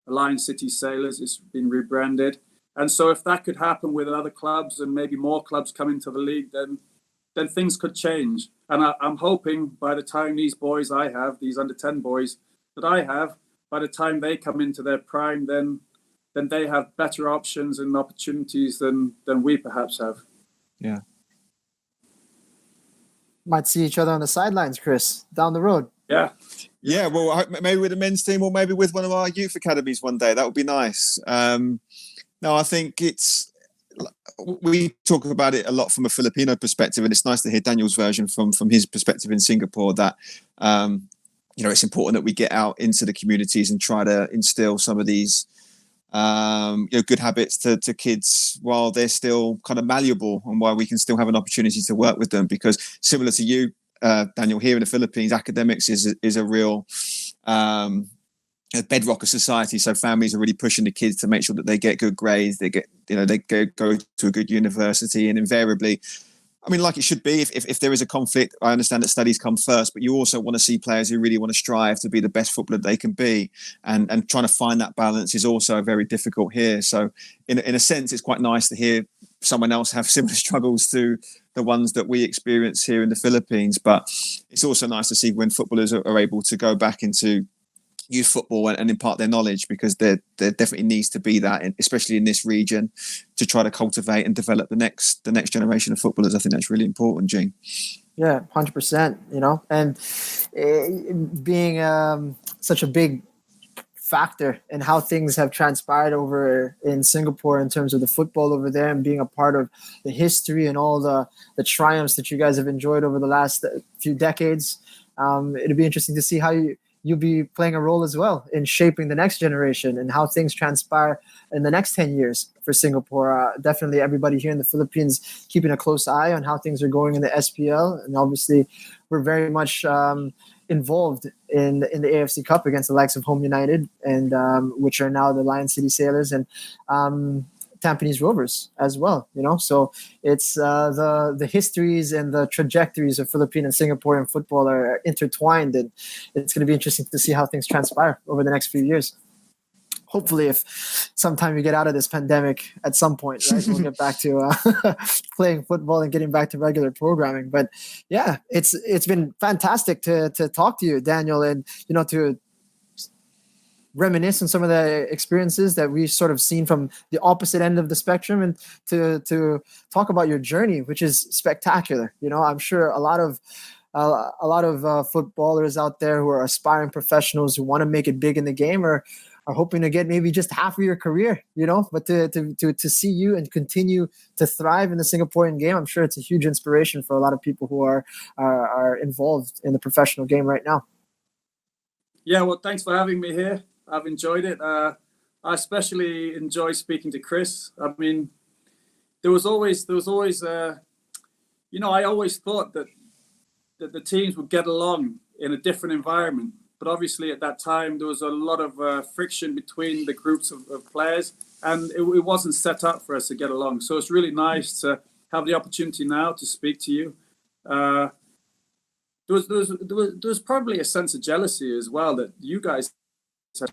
A: Lion City Sailors. It's been rebranded. And so if that could happen with other clubs and maybe more clubs come into the league, then things could change. And I'm hoping by the time these boys I have, these under 10 boys that I have, by the time they come into their prime, then they have better options and opportunities than we perhaps have.
B: Yeah.
C: Might see each other on the sidelines, Chris, down the road.
A: Yeah.
B: Yeah, well, maybe with the men's team or maybe with one of our youth academies one day. That would be nice. No, I think we talk about it a lot from a Filipino perspective, and it's nice to hear Daniel's version from his perspective in Singapore, that it's important that we get out into the communities and try to instill some of these good habits to kids while they're still kind of malleable, and while we can still have an opportunity to work with them. Because similar to you, Daniel, here in the Philippines, academics is a real a bedrock of society. So families are really pushing the kids to make sure that they get good grades, they go to a good university, and invariably, I mean, like it should be, if there is a conflict, I understand that studies come first, but you also want to see players who really want to strive to be the best footballer they can be, and trying to find that balance is also very difficult here. So in a sense, it's quite nice to hear someone else have similar struggles to the ones that we experience here in the Philippines. But it's also nice to see when footballers are able to go back into youth football and impart their knowledge, because there definitely needs to be that, especially in this region, to try to cultivate and develop the next generation of footballers. I think that's really important, Jing.
C: Yeah, 100%. And being such a big factor in how things have transpired over in Singapore in terms of the football over there, and being a part of the history and all the triumphs that you guys have enjoyed over the last few decades. It'd be interesting to see how you'll be playing a role as well in shaping the next generation and how things transpire in the next 10 years for Singapore. Definitely everybody here in the Philippines keeping a close eye on how things are going in the SPL. And obviously we're very much involved in the AFC Cup against the likes of Home United, and which are now the Lion City Sailors. And Tampines Rovers as well. So it's the histories and the trajectories of Philippine and Singaporean football are intertwined, and it's going to be interesting to see how things transpire over the next few years. Hopefully, if sometime we get out of this pandemic at some point, right, we'll get back to playing football and getting back to regular programming. But yeah, it's been fantastic to talk to you, Daniel, and to reminisce on some of the experiences that we've sort of seen from the opposite end of the spectrum, and to talk about your journey, which is spectacular. I'm sure a lot of footballers out there who are aspiring professionals who want to make it big in the game are hoping to get maybe just half of your career, but to see you and continue to thrive in the Singaporean game, I'm sure it's a huge inspiration for a lot of people who are involved in the professional game right now.
A: Yeah, well, thanks for having me here. I've enjoyed it. I especially enjoy speaking to Chris. I mean, there was always, I always thought that the teams would get along in a different environment. But obviously at that time, there was a lot of friction between the groups of players, and it wasn't set up for us to get along. So it's really nice to have the opportunity now to speak to you. There was probably a sense of jealousy as well, that you guys had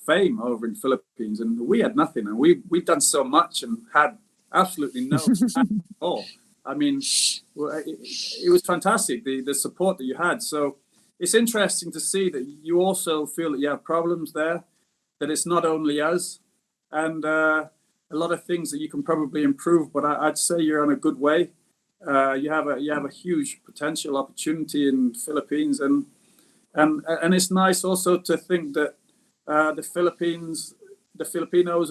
A: fame over in Philippines and we had nothing, and we'd done so much and had absolutely no at all. I mean, it was fantastic, the support that you had. So it's interesting to see that you also feel that you have problems there, that it's not only us, and a lot of things that you can probably improve. But I'd say you're on a good way. You have a huge potential opportunity in Philippines, and it's nice also to think that the Filipinos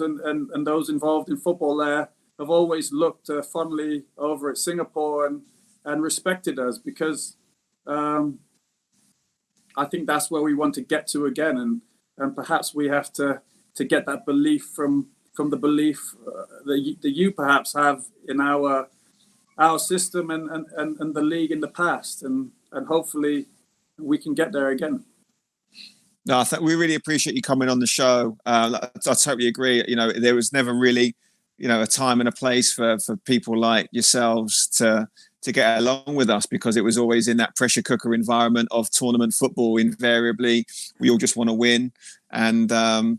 A: and those involved in football there have always looked fondly over at Singapore and respected us, because I think that's where we want to get to again, and perhaps we have to get that belief from the belief that you perhaps have in our system and the league in the past, and hopefully we can get there again.
B: No, I think we really appreciate you coming on the show. I totally agree. There was never really, a time and a place for people like yourselves to get along with us, because it was always in that pressure cooker environment of tournament football. Invariably, we all just want to win. And I've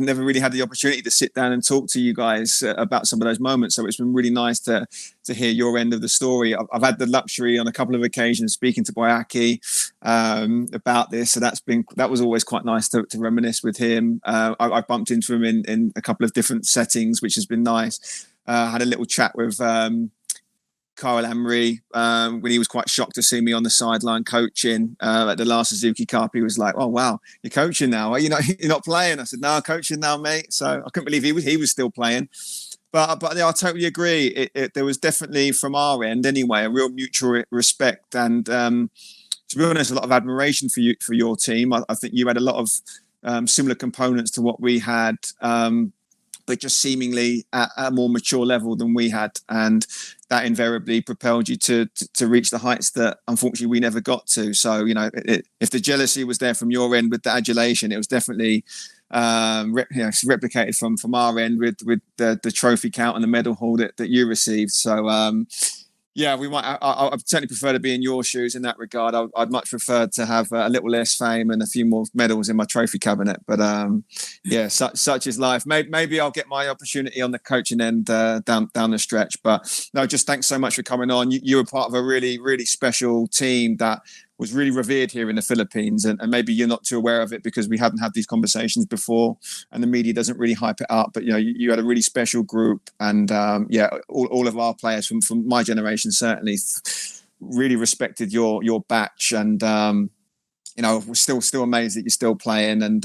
B: never really had the opportunity to sit down and talk to you guys about some of those moments. So it's been really nice to hear your end of the story. I've had the luxury on a couple of occasions speaking to Boyaki about this. So that was always quite nice to reminisce with him. I bumped into him in a couple of different settings, which has been nice. I had a little chat with Kyle Emery when he was quite shocked to see me on the sideline coaching at the last Suzuki Cup. He was like, "Oh wow, you're coaching now? You're not playing?" I said, "No, I'm coaching now, mate." So I couldn't believe he was still playing. But I totally agree. There was definitely, from our end anyway, a real mutual respect, and to be honest, a lot of admiration for your team. I think you had a lot of similar components to what we had, but just seemingly at a more mature level than we had, and that invariably propelled you to reach the heights that unfortunately we never got to. So if the jealousy was there from your end with the adulation, it was definitely replicated from our end with the trophy count and the medal haul that you received. So we might. I'd certainly prefer to be in your shoes in that regard. I'd much prefer to have a little less fame and a few more medals in my trophy cabinet. But such is life. Maybe I'll get my opportunity on the coaching end down the stretch. But no, just thanks so much for coming on. You were part of a really, really special team that was really revered here in the Philippines, and maybe you're not too aware of it because we hadn't had these conversations before and the media doesn't really hype it up, but you had a really special group, and all of our players from my generation certainly really respected your batch, and we're still amazed that you're still playing and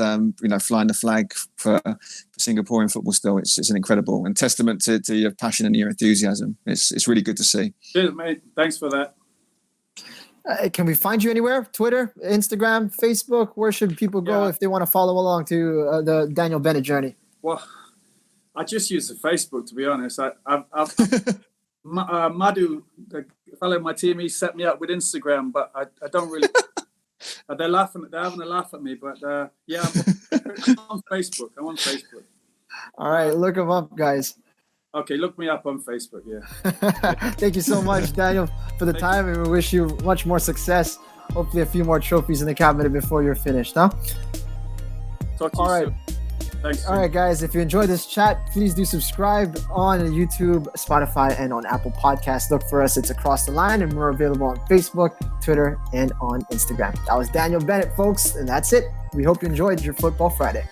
B: flying the flag for Singaporean football still. It's an incredible and testament to your passion and your enthusiasm. It's really good to see.
A: Cheers, mate. Thanks for that.
C: Can we find you anywhere? Twitter, Instagram, Facebook? Where should people go if they want to follow along to the Daniel Bennett journey?
A: Well, I just use the Facebook, to be honest. Madhu, the fellow in my team, he set me up with Instagram, but I don't really. They're having a laugh at me, but I'm on Facebook.
C: All right, look him up, guys.
A: Okay, look me up on Facebook. Yeah.
C: Thank you so much, Daniel, for the time, and we wish you much more success. Hopefully, a few more trophies in the cabinet before you're finished, huh?
A: Talk to you
C: All right.
A: soon. Thanks.
C: All right, guys, if you enjoyed this chat, please do subscribe on YouTube, Spotify, and on Apple Podcasts. Look for us. It's Across the Line, and we're available on Facebook, Twitter, and on Instagram. That was Daniel Bennett, folks, and that's it. We hope you enjoyed your Football Friday.